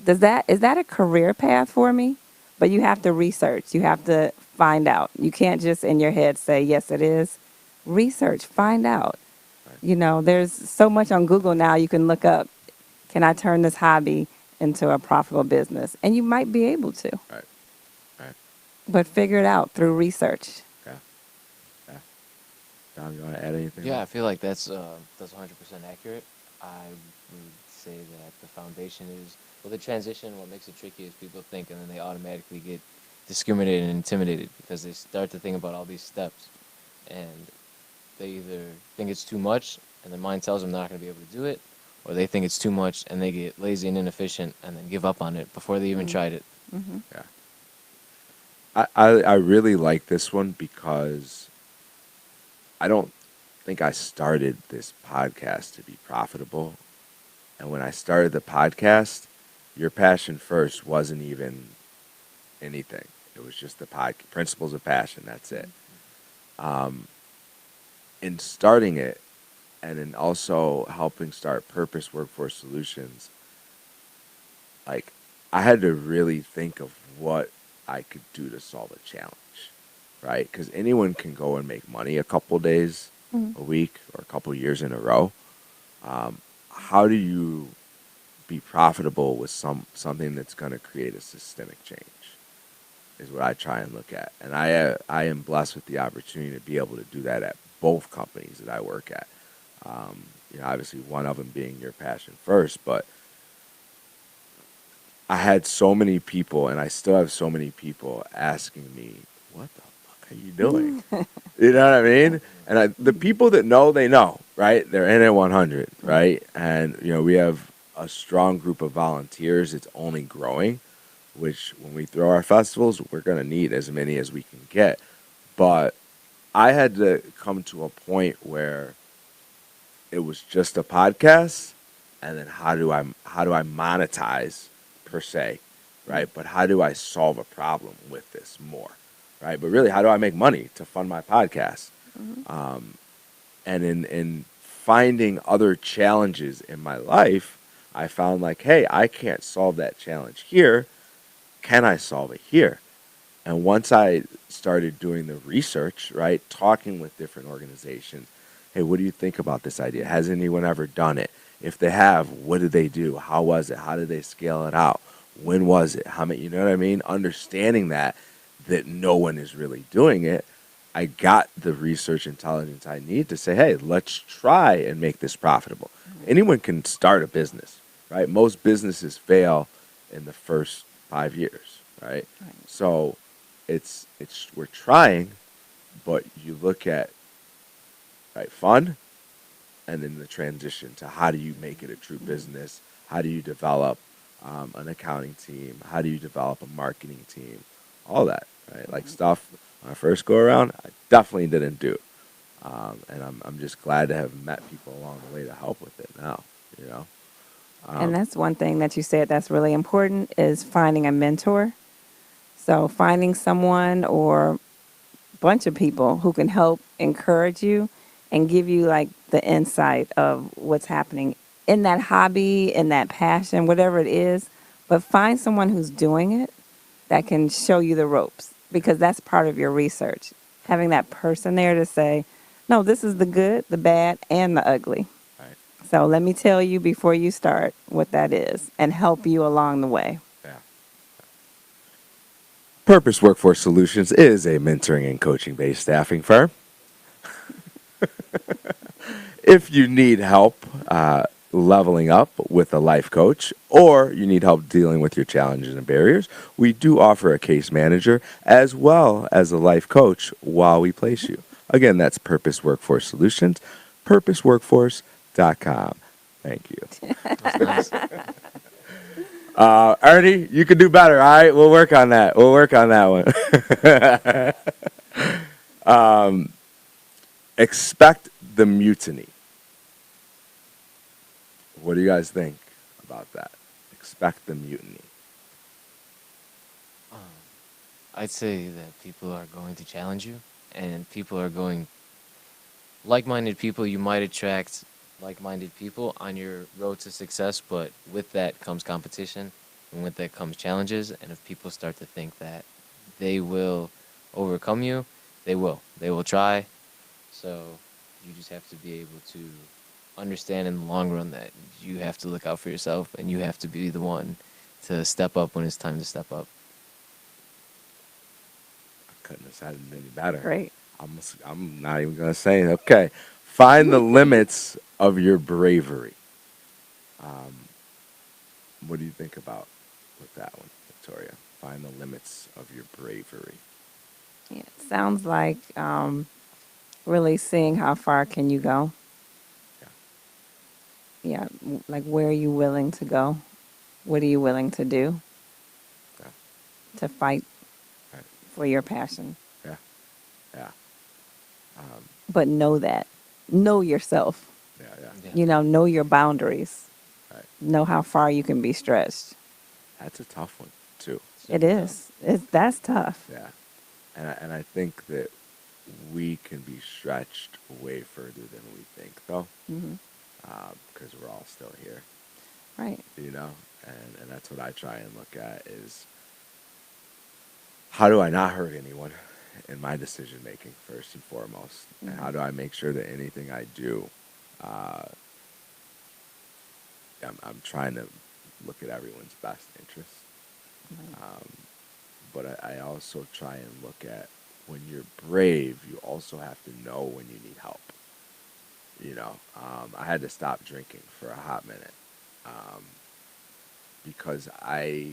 [SPEAKER 10] is that a career path for me? But you have to research. You have to find out. You can't just in your head say, yes, it is. Research, find out. You know, there's so much on Google now you can look up, can I turn this hobby into a profitable business? And you might be able to.
[SPEAKER 9] Right. Right.
[SPEAKER 10] But figure it out through research.
[SPEAKER 9] Yeah. Yeah. Dom, you want to add anything?
[SPEAKER 11] Yeah, I feel like that's 100% accurate. I would say that the foundation is, well, the transition, what makes it tricky is people think and then they automatically get discriminated and intimidated because they start to think about all these steps. And they either think it's too much and their mind tells them they're not going to be able to do it, or they think it's too much and they get lazy and inefficient and then give up on it before they even tried it.
[SPEAKER 9] Yeah. I really like this one because I don't think I started this podcast to be profitable. And when I started the podcast, your passion first wasn't even anything. It was just the principles of passion. That's it. In starting it, and in also helping start Purpose Workforce Solutions, like, I had to really think of what I could do to solve a challenge, right? Because anyone can go and make money a couple days a week or a couple years in a row. How do you be profitable with something that's going to create a systemic change? is what I try and look at. And I am blessed with the opportunity to be able to do that at both companies that I work at. Obviously one of them being your passion first, but I had so many people, and I still have so many people asking me, "What the fuck are you doing?" You know what I mean? And the people that know, they know, right? They're in at 100, right? And we have a strong group of volunteers. It's only growing, which when we throw our festivals, we're gonna need as many as we can get. But I had to come to a point where it was just a podcast, and then how do I monetize per se, right? But how do I solve a problem with this more, right? But really, how do I make money to fund my podcast? And in finding other challenges in my life, I found like, hey, I can't solve that challenge here. Can I solve it here? And once I started doing the research, right, talking with different organizations, hey, what do you think about this idea? Has anyone ever done it? If they have, what did they do? How was it? How did they scale it out? When was it? How many? You know what I mean? Understanding that no one is really doing it, I got the research intelligence I need to say, hey, let's try and make this profitable. Anyone can start a business, right? Most businesses fail in the first 5 years, right? So it's we're trying, but you look at fun, and then the transition to how do you make it a true business? How do you develop an accounting team? How do you develop a marketing team? All that, right? Like stuff when I first go around, I definitely didn't do, and I'm just glad to have met people along the way to help with it now.
[SPEAKER 10] And that's one thing that you said that's really important is finding a mentor. So finding someone or a bunch of people who can help encourage you and give you like the insight of what's happening in that hobby, in that passion, whatever it is. But find someone who's doing it that can show you the ropes because that's part of your research. Having that person there to say, no, this is the good, the bad, and the ugly.
[SPEAKER 9] Right.
[SPEAKER 10] So let me tell you before you start what that is and help you along the way.
[SPEAKER 9] Yeah. Purpose Workforce Solutions is a mentoring and coaching based staffing firm. If you need help leveling up with a life coach, or you need help dealing with your challenges and barriers, we do offer a case manager as well as a life coach while we place you. Again, that's Purpose Workforce Solutions, purposeworkforce.com. Thank you.
[SPEAKER 11] That's nice.
[SPEAKER 9] Ernie, you can do better, all right? We'll work on that. We'll work on that one. Expect the mutiny. What do you guys think about that? Expect the mutiny.
[SPEAKER 11] I'd say that people are going to challenge you, and like-minded people, you might attract like-minded people on your road to success, but with that comes competition, and with that comes challenges, and if people start to think that they will overcome you, they will. They will try, so you just have to be able to understand in the long run that you have to look out for yourself, and you have to be the one to step up when it's time to step up.
[SPEAKER 9] Couldn't have said it any better.
[SPEAKER 10] Great.
[SPEAKER 9] I'm not even going to say it. Okay. Find the limits of your bravery. What do you think about with that one, Victoria? Find the limits of your bravery.
[SPEAKER 10] Yeah, it sounds like really seeing how far can you go. Yeah, like where are you willing to go? What are you willing to do
[SPEAKER 9] Yeah.
[SPEAKER 10] to fight
[SPEAKER 9] Right.
[SPEAKER 10] for your passion?
[SPEAKER 9] Yeah. Yeah.
[SPEAKER 10] But know that. Know yourself.
[SPEAKER 9] Yeah.
[SPEAKER 10] Know your boundaries.
[SPEAKER 9] Right.
[SPEAKER 10] Know how far you can be stretched.
[SPEAKER 9] That's a tough one, too.
[SPEAKER 10] It is. That's tough.
[SPEAKER 9] Yeah. And I think that we can be stretched way further than we think, though, because we're all still here.
[SPEAKER 10] Right.
[SPEAKER 9] And that's what I try and look at is how do I not hurt anyone in my decision making first and foremost, and how do I make sure that anything I do, I'm trying to look at everyone's best interest. but I also try and look at when you're brave, you also have to know when you need help. I had to stop drinking for a hot minute because I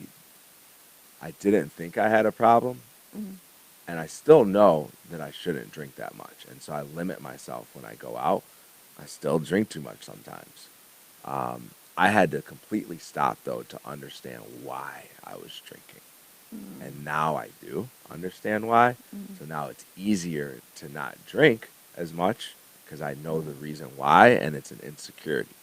[SPEAKER 9] didn't think I had a problem, and I still know that I shouldn't drink that much, and so I limit myself when I go out. I still drink too much sometimes. I had to completely stop though to understand why I was drinking, and now I do understand why. So now it's easier to not drink as much because I know the reason why, and it's an insecurity.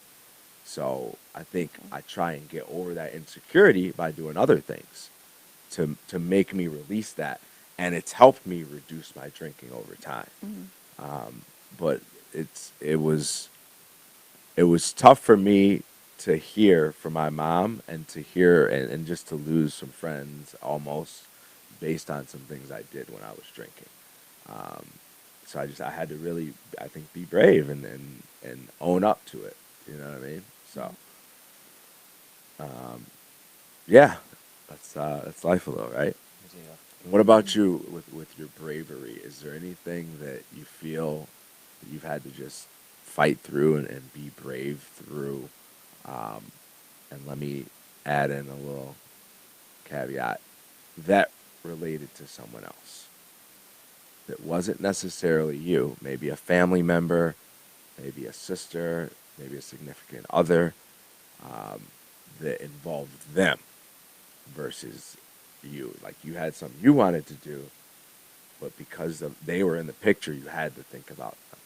[SPEAKER 9] So I think I try and get over that insecurity by doing other things to make me release that, and it's helped me reduce my drinking over time. But it was tough for me to hear from my mom and to hear and just to lose some friends almost based on some things I did when I was drinking. So I had to really, I think, be brave and own up to it. You know what I mean? So yeah, that's life a little, right? What about you with your bravery? Is there anything that you feel that you've had to just fight through and be brave through? And let me add in a little caveat that related to someone else that wasn't necessarily you, maybe a family member, maybe a sister, maybe a significant other, that involved them versus you. Like you had something you wanted to do, but because they were in the picture, you had to think about them.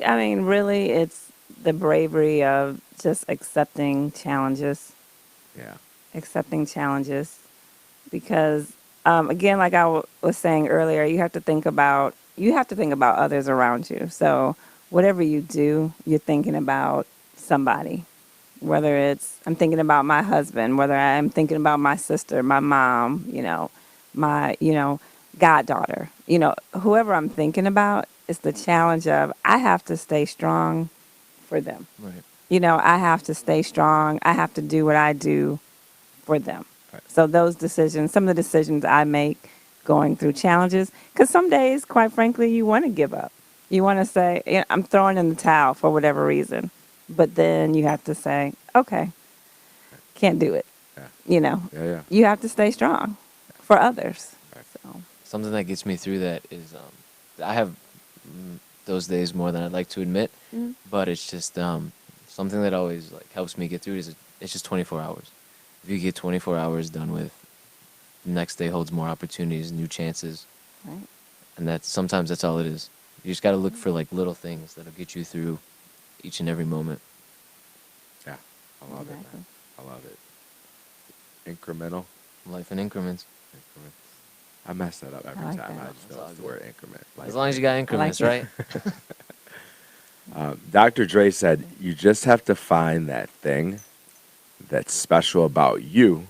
[SPEAKER 10] I mean, really, it's the bravery of just accepting challenges.
[SPEAKER 9] Yeah.
[SPEAKER 10] Accepting challenges. Because, again, like I was saying earlier, you have to think about others around you. So whatever you do, you're thinking about somebody. Whether it's, I'm thinking about my husband, whether I'm thinking about my sister, my mom, my, goddaughter, whoever I'm thinking about, it's the challenge of I have to stay strong for them.
[SPEAKER 11] Right.
[SPEAKER 10] I have to stay strong. I have to do what I do for them.
[SPEAKER 9] Right.
[SPEAKER 10] So those decisions, some of the decisions I make going through challenges, because some days, quite frankly, you want to give up. You want to say, I'm throwing in the towel for whatever reason. But then you have to say, okay, can't do it.
[SPEAKER 9] Yeah. Yeah.
[SPEAKER 10] You have to stay strong for others.
[SPEAKER 9] Right.
[SPEAKER 10] So.
[SPEAKER 11] Something that gets me through that is I have those days more than I'd like to admit, but it's just something that always like helps me get through it is it's just 24 hours. If you get 24 hours done with, the next day holds more opportunities, new chances.
[SPEAKER 10] Right.
[SPEAKER 11] And sometimes that's all it is. You just got to look for like little things that'll get you through each and every moment.
[SPEAKER 9] Yeah. I love it, man. I love it. Incremental.
[SPEAKER 11] Life in increments.
[SPEAKER 9] I mess that up every
[SPEAKER 10] like
[SPEAKER 9] time.
[SPEAKER 10] that.
[SPEAKER 9] I just know it's the word increment.
[SPEAKER 11] As long as you got increments,
[SPEAKER 10] like
[SPEAKER 11] right?
[SPEAKER 9] Dr. Dre said, you just have to find that thing that's special about you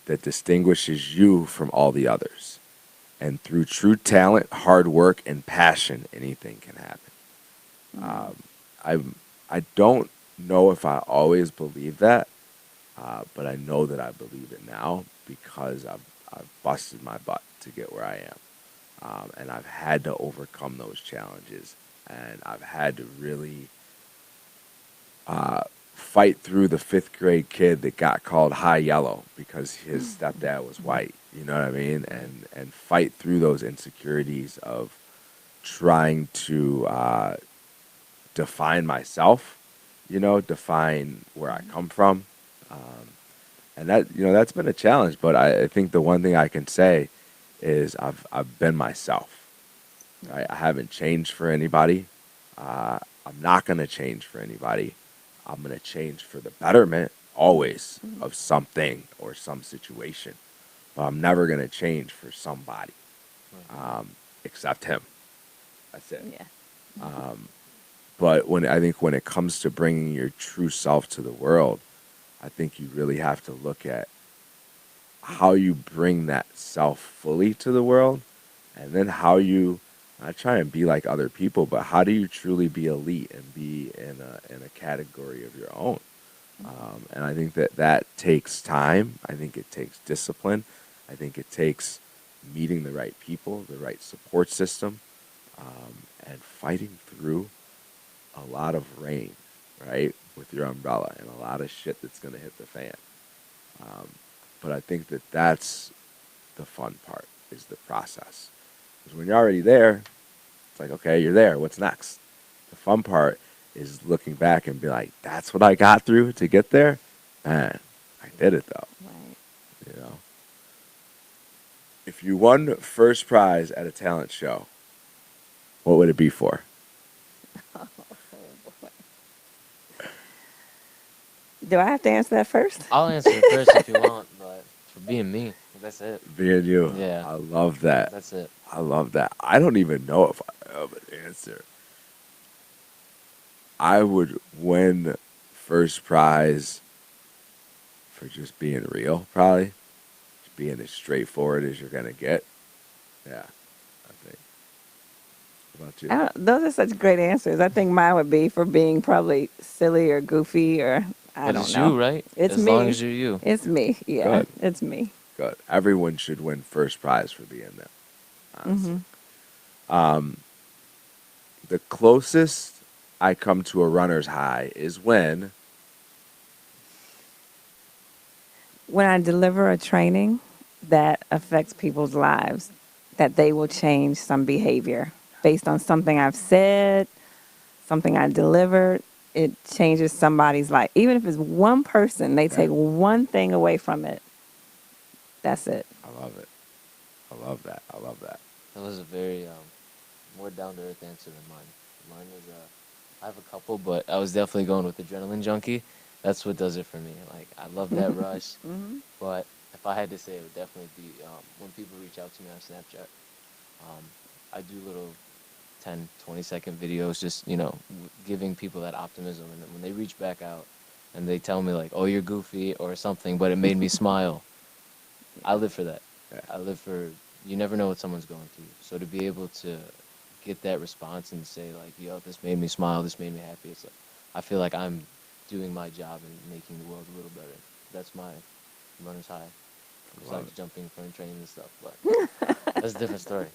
[SPEAKER 9] that distinguishes you from all the others. And through true talent, hard work, and passion, anything can happen. I don't know if I always believe that, but I know that I believe it now because I've busted my butt to get where I am. And I've had to overcome those challenges. And I've had to really fight through the 5th grade kid that got called high yellow because his stepdad was white. You know what I mean? And fight through those insecurities of trying to define myself, define where I come from. And that's been a challenge. But I think the one thing I can say is I've been myself. Right? I haven't changed for anybody. I'm not going to change for anybody. I'm going to change for the betterment always of something or some situation. But I'm never going to change for somebody except him. That's it.
[SPEAKER 10] Yeah.
[SPEAKER 9] But I think when it comes to bringing your true self to the world, I think you really have to look at how you bring that self fully to the world, and then how you not try and be like other people, but how do you truly be elite and be in a category of your own? And I think that takes time. I think it takes discipline. I think it takes meeting the right people, the right support system, and fighting through a lot of rain, right, with your umbrella and a lot of shit that's going to hit the fan. But I think that's the fun part, is the process. Because when you're already there, it's like, okay, you're there. What's next? The fun part is looking back and be like, that's what I got through to get there? Man, I did it, though.
[SPEAKER 10] Right.
[SPEAKER 9] You know? If you won first prize at a talent show, what would it be for?
[SPEAKER 10] Oh, boy. Do I have to answer that first?
[SPEAKER 11] I'll answer it first if you want, but for being me, that's it.
[SPEAKER 9] Being you.
[SPEAKER 11] Yeah.
[SPEAKER 9] I love that.
[SPEAKER 11] That's it.
[SPEAKER 9] I love that. I don't even know if I have an answer. I would win first prize for just being real, probably. Just being as straightforward as you're going to get. Yeah, I think. What about you?
[SPEAKER 10] Those are such great answers. I think mine would be for being probably silly or goofy or I
[SPEAKER 11] But
[SPEAKER 10] don't
[SPEAKER 11] it's
[SPEAKER 10] know.
[SPEAKER 11] you, right?
[SPEAKER 10] It's
[SPEAKER 11] as
[SPEAKER 10] me.
[SPEAKER 11] long as you're you.
[SPEAKER 10] It's me. Yeah,
[SPEAKER 9] Good.
[SPEAKER 10] it's me.
[SPEAKER 9] Good. Everyone should win first prize for being them, honestly. The closest I come to a runner's high is when
[SPEAKER 10] When I deliver a training that affects people's lives, that they will change some behavior based on something I've said, something I delivered. It changes somebody's life. Even if it's one person, they take one thing away from it. That's it.
[SPEAKER 9] I love it. I love that. I love that.
[SPEAKER 11] That was a very more down to earth answer than mine. Mine was I have a couple, but I was definitely going with Adrenaline Junkie. That's what does it for me. Like I love that rush, but if I had to say, it would definitely be when people reach out to me on Snapchat. I do little 10, 20-second videos, just giving people that optimism, and then when they reach back out and they tell me like, "Oh, you're goofy" or something, but it made me smile. I live for that.
[SPEAKER 9] Yeah.
[SPEAKER 11] I live for, you never know what someone's going through. So to be able to get that response and say like, yo, this made me smile, this made me happy. It's like, I feel like I'm doing my job and making the world a little better. That's my runner's high. Besides jumping from trains and stuff, but that's a different story.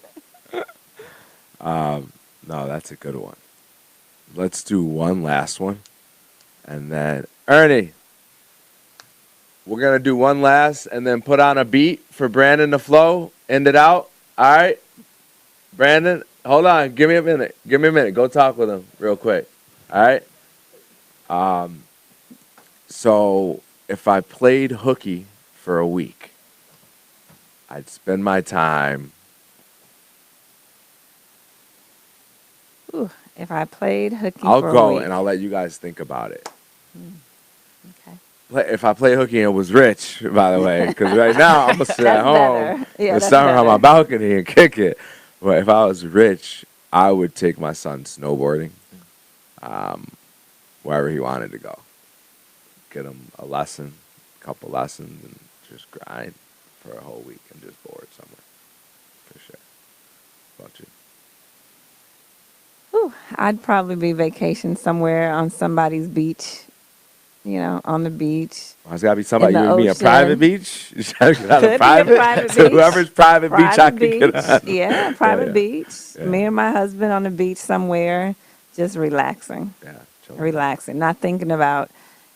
[SPEAKER 9] No, that's a good one. Let's do one last one. And then, Ernie, we're going to do one last and then put on a beat for Brandon to flow, end it out. All right? Brandon, hold on. Give me a minute. Give me a minute. Go talk with him real quick. All right? So if I played hooky for a week, I'd spend my time.
[SPEAKER 10] Ooh, if I played hooky
[SPEAKER 9] I'll
[SPEAKER 10] for a
[SPEAKER 9] go
[SPEAKER 10] week.
[SPEAKER 9] and I'll let you guys think about it.
[SPEAKER 10] Okay.
[SPEAKER 9] If I play hooky and was rich, by the way, because right now I'm gonna sit at
[SPEAKER 10] That's
[SPEAKER 9] home
[SPEAKER 10] better. Yeah,
[SPEAKER 9] in the
[SPEAKER 10] that's
[SPEAKER 9] summer on my
[SPEAKER 10] better.
[SPEAKER 9] balcony and kick it. But if I was rich, I would take my son snowboarding, wherever he wanted to go. Get him a lesson, a couple lessons, and just grind for a whole week and just board somewhere. For sure. What about you?
[SPEAKER 10] Ooh, I'd probably be vacation somewhere on somebody's beach. On the beach.
[SPEAKER 9] Well, it's gotta be somebody.
[SPEAKER 10] In the
[SPEAKER 9] You would be a
[SPEAKER 10] ocean.
[SPEAKER 9] private beach. You gotta get on
[SPEAKER 10] Could be a private
[SPEAKER 9] so
[SPEAKER 10] beach.
[SPEAKER 9] whoever's private beach, I could get on.
[SPEAKER 10] Yeah, private
[SPEAKER 9] yeah.
[SPEAKER 10] beach.
[SPEAKER 9] Yeah.
[SPEAKER 10] Me and my husband on the beach somewhere, just relaxing.
[SPEAKER 9] Yeah, chill.
[SPEAKER 10] Relaxing, not thinking about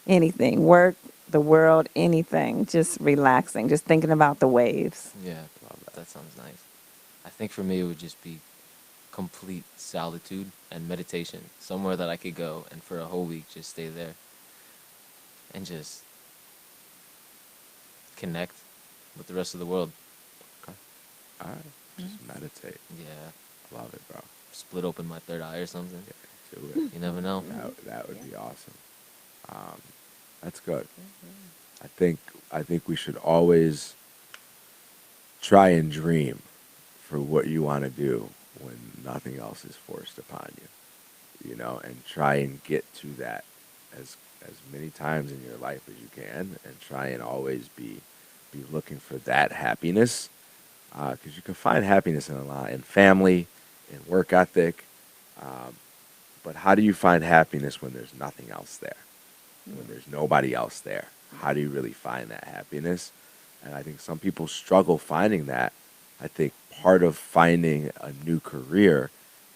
[SPEAKER 10] anything, work, the world, anything. Just relaxing, just thinking about the waves.
[SPEAKER 11] Yeah, that sounds nice. I think for me it would just be complete solitude and meditation. Somewhere that I could go and for a whole week just stay there and just connect with the rest of the world.
[SPEAKER 9] Okay. All right. Just meditate.
[SPEAKER 11] Yeah.
[SPEAKER 9] Love it, bro.
[SPEAKER 11] Split open my third eye or something.
[SPEAKER 9] Yeah, do it.
[SPEAKER 11] You never know.
[SPEAKER 9] That would be awesome. That's good. I think we should always try and dream for what you want to do when nothing else is forced upon you. And try and get to that as many times in your life as you can, and try and always be looking for that happiness, because you can find happiness in a lot, in family, in work ethic, but how do you find happiness when there's nothing else there? when there's nobody else there? How do you really find that happiness? And I think some people struggle finding that. I think part of finding a new career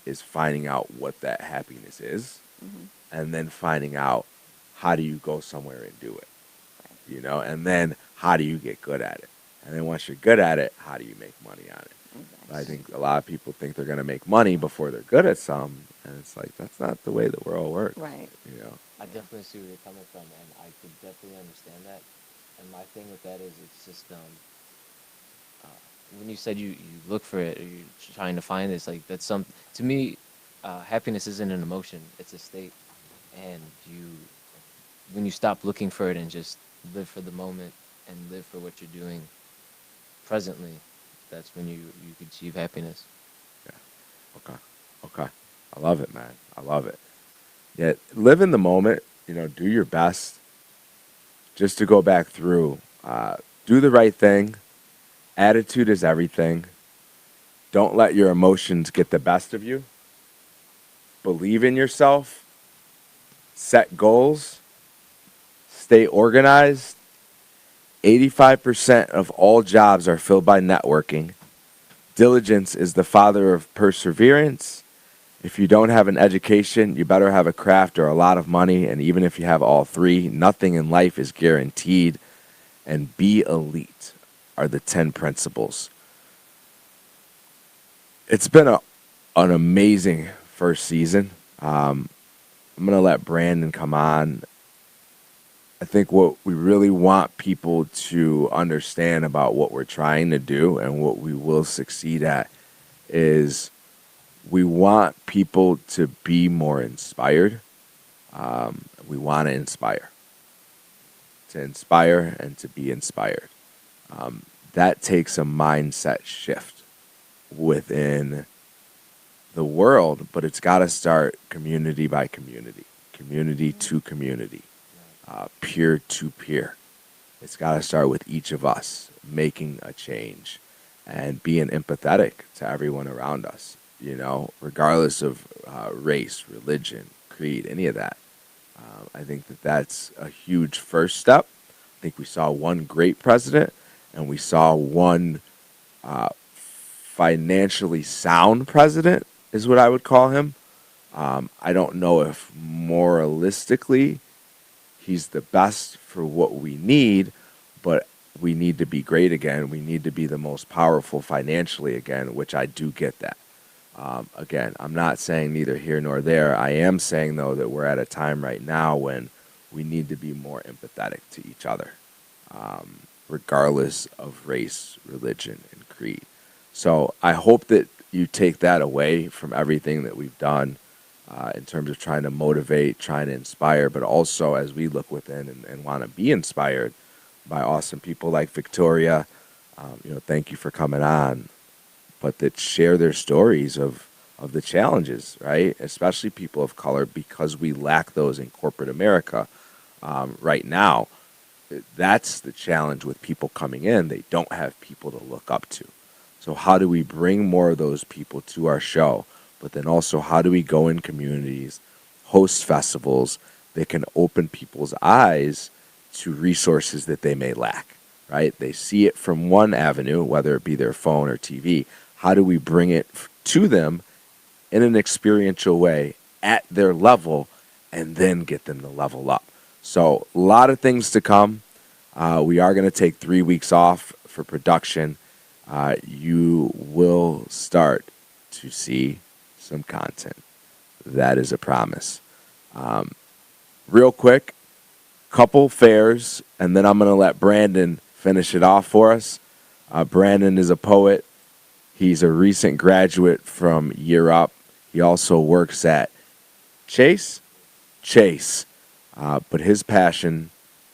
[SPEAKER 9] is finding out what that happiness is, and then finding out how do you go somewhere and do it, you know, and then how do you get good at it? And then once you're good at it, how do you make money on it? But I think a lot of people think they're going to make money before they're good at some, and it's like, that's not the way the world works.
[SPEAKER 10] Right.
[SPEAKER 9] You know?
[SPEAKER 11] I definitely see where you're coming from, and I could definitely understand that. And my thing with that is, it's just when you said you look for it, or you're trying to find this, like that's some to me, happiness isn't an emotion; it's a state. And when you stop looking for it and just live for the moment and live for what you're doing presently, that's when you can achieve happiness.
[SPEAKER 9] Yeah. Okay. I love it, man. I love it. Yeah, live in the moment. You know, do your best. Just to go back through, do the right thing. Attitude is everything. Don't let your emotions get the best of you. Believe in yourself. Set goals. Stay organized. 85% of all jobs are filled by networking. Diligence is the father of perseverance. If you don't have an education, you better have a craft or a lot of money. And even if you have all three, nothing in life is guaranteed. And be elite are the 10 principles. It's been an amazing first season. I'm going to let Brandon come on. I think what we really want people to understand about what we're trying to do and what we will succeed at is we want people to be more inspired. We want to inspire and to be inspired. That takes a mindset shift within the world, but it's got to start community by community, community to community, peer to peer. It's got to start with each of us making a change and being empathetic to everyone around us, you know, regardless of race, religion, creed, any of that. I think that that's a huge first step. I think we saw one great president, and we saw one financially sound president, is what I would call him. I don't know if moralistically he's the best for what we need, but we need to be great again. We need to be the most powerful financially again, which I do get that. Again, I'm not saying neither here nor there. I am saying, though, that we're at a time right now when we need to be more empathetic to each other, regardless of race, religion, and creed. So I hope that you take that away from everything that we've done in terms of trying to motivate, trying to inspire, but also as we look within and want to be inspired by awesome people like Victoria. Thank you for coming on. But that share their stories of the challenges, right? Especially people of color, because we lack those in corporate America right now. That's the challenge with people coming in. They don't have people to look up to. So how do we bring more of those people to our show? But then also, how do we go in communities, host festivals that can open people's eyes to resources that they may lack, right? They see it from one avenue, whether it be their phone or TV. How do we bring it to them in an experiential way at their level and then get them to level up? So a lot of things to come. We are going to take 3 weeks off for production. You will start to see some content. That is a promise. Real quick, couple fairs, and then I'm going to let Brandon finish it off for us. Brandon is a poet. He's a recent graduate from Year Up. He also works at Chase. But his passion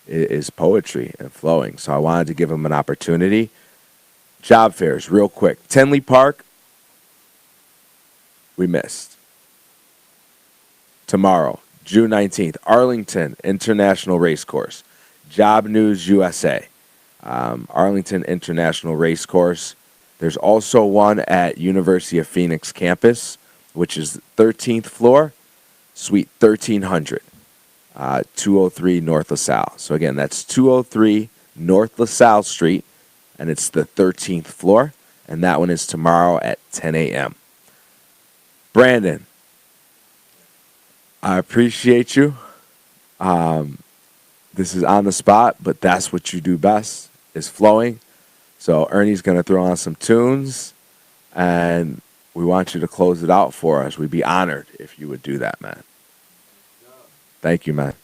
[SPEAKER 9] is poetry and flowing. So I wanted to give him an opportunity. Job fairs, real quick. Tinley Park, we missed. Tomorrow, June 19th, Arlington International Racecourse. Job News USA. Arlington International Racecourse. There's also one at University of Phoenix campus, which is 13th floor, suite 1300. 203 North LaSalle. So again, that's 203 North LaSalle Street, and it's the 13th floor, and that one is tomorrow at 10 a.m. Brandon, I appreciate you. This is on the spot, but that's what you do best, is flowing. So Ernie's going to throw on some tunes, and we want you to close it out for us. We'd be honored if you would do that, man. Thank you, man.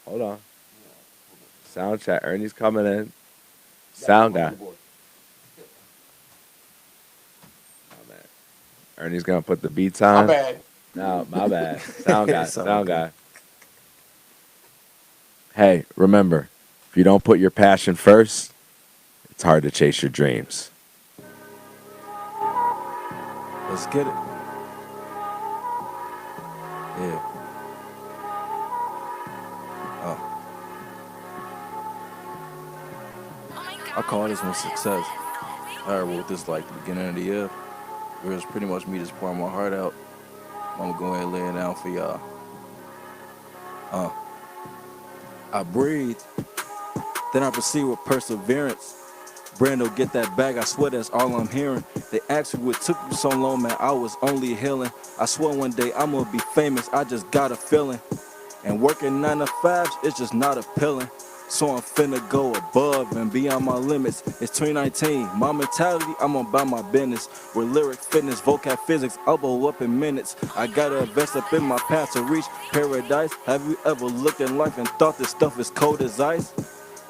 [SPEAKER 9] Hold on. Sound check. Ernie's coming in. Sound guy. Ernie's going to put the beats on.
[SPEAKER 12] My bad.
[SPEAKER 9] No, my bad. Sound guy. Sound guy. Hey, remember, if you don't put your passion first, it's hard to chase your dreams.
[SPEAKER 4] Let's get it. Yeah. I call this one success. I wrote this like the beginning of the year. It was pretty much me just pouring my heart out. I'm gonna go ahead and lay it down for y'all. I breathe, then I proceed with perseverance. Brando, get that bag, I swear that's all I'm hearing. They asked me what took you so long, man, I was only healing. I swear one day I'm gonna be famous, I just got a feeling. And working 9 to 5's, it's just not appealing. So I'm finna go above and beyond my limits. It's 2019, my mentality, I'm about my business. With lyric fitness, vocab physics, I'll blow up in minutes. I gotta invest up in my path to reach paradise. Have you ever looked in life and thought this stuff is cold as ice?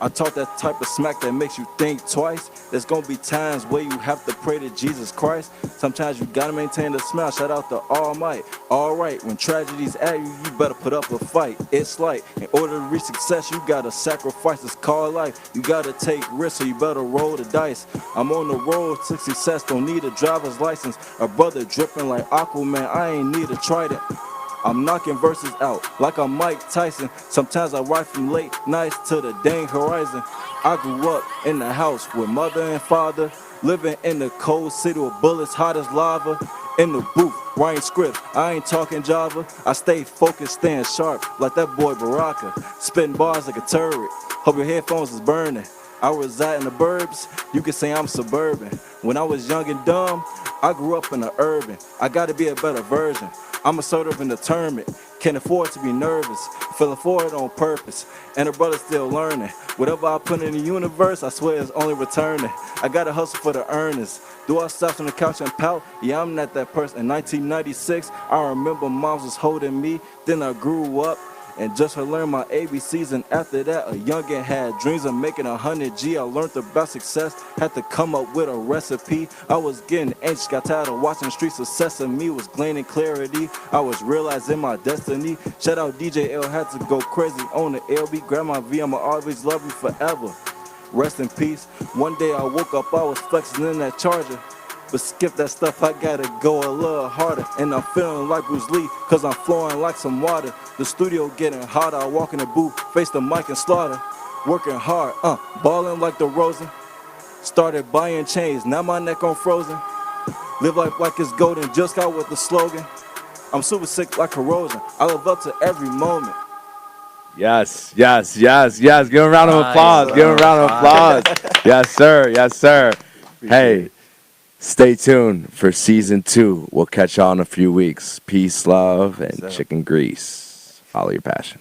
[SPEAKER 4] I talk that type of smack that makes you think twice. There's gonna be times where you have to pray to Jesus Christ. Sometimes you gotta maintain the smile, shout out to Almighty. Alright, when tragedy's at you, you better put up a fight. It's like, in order to reach success, you gotta sacrifice, it's called life. You gotta take risks, so you better roll the dice. I'm on the road to success, don't need a driver's license. A brother dripping like Aquaman, I ain't need a trident. I'm knocking verses out like I'm Mike Tyson. Sometimes I write from late nights to the dang horizon. I grew up in the house with mother and father, living in the cold city with bullets hot as lava. In the booth, writing script, I ain't talking Java. I stay focused, staying sharp like that boy Baraka. Spitting bars like a turret, hope your headphones is burning. I reside in the burbs, you can say I'm suburban. When I was young and dumb, I grew up in the urban. I gotta be a better version. I'm assertive and determined, can't afford to be nervous, feeling forward on purpose, and a brother still learning. Whatever I put in the universe, I swear it's only returning. I gotta hustle for the earnings. Do I stop on the couch and pout? Yeah, I'm not that person. In 1996, I remember moms was holding me, then I grew up. And just to learn my ABCs, and after that, a youngin' had dreams of making 100 G. I learned about success, had to come up with a recipe. I was getting anxious, got tired of watching the streets of Sesame, was gaining clarity. I was realizing my destiny. Shout out DJ L, had to go crazy on the LB. Grab my V, I'ma always love you forever. Rest in peace. One day I woke up, I was flexing in that charger. But skip that stuff, I gotta go a little harder. And I'm feeling like Bruce Lee, cause I'm flowing like some water. The studio getting hotter, I walk in the booth, face the mic and slaughter. Working hard, balling like the Rosen. Started buying chains, now my neck on frozen. Live life like it's golden, just got with the slogan. I'm super sick like corrosion, I live up to every moment.
[SPEAKER 9] Yes, yes, yes, yes. Give him a round of applause. Give him a round of applause. Yes, sir. Yes, sir. Hey, stay tuned for season 2. We'll catch y'all in a few weeks. Peace, love, and chicken grease. Follow your passion.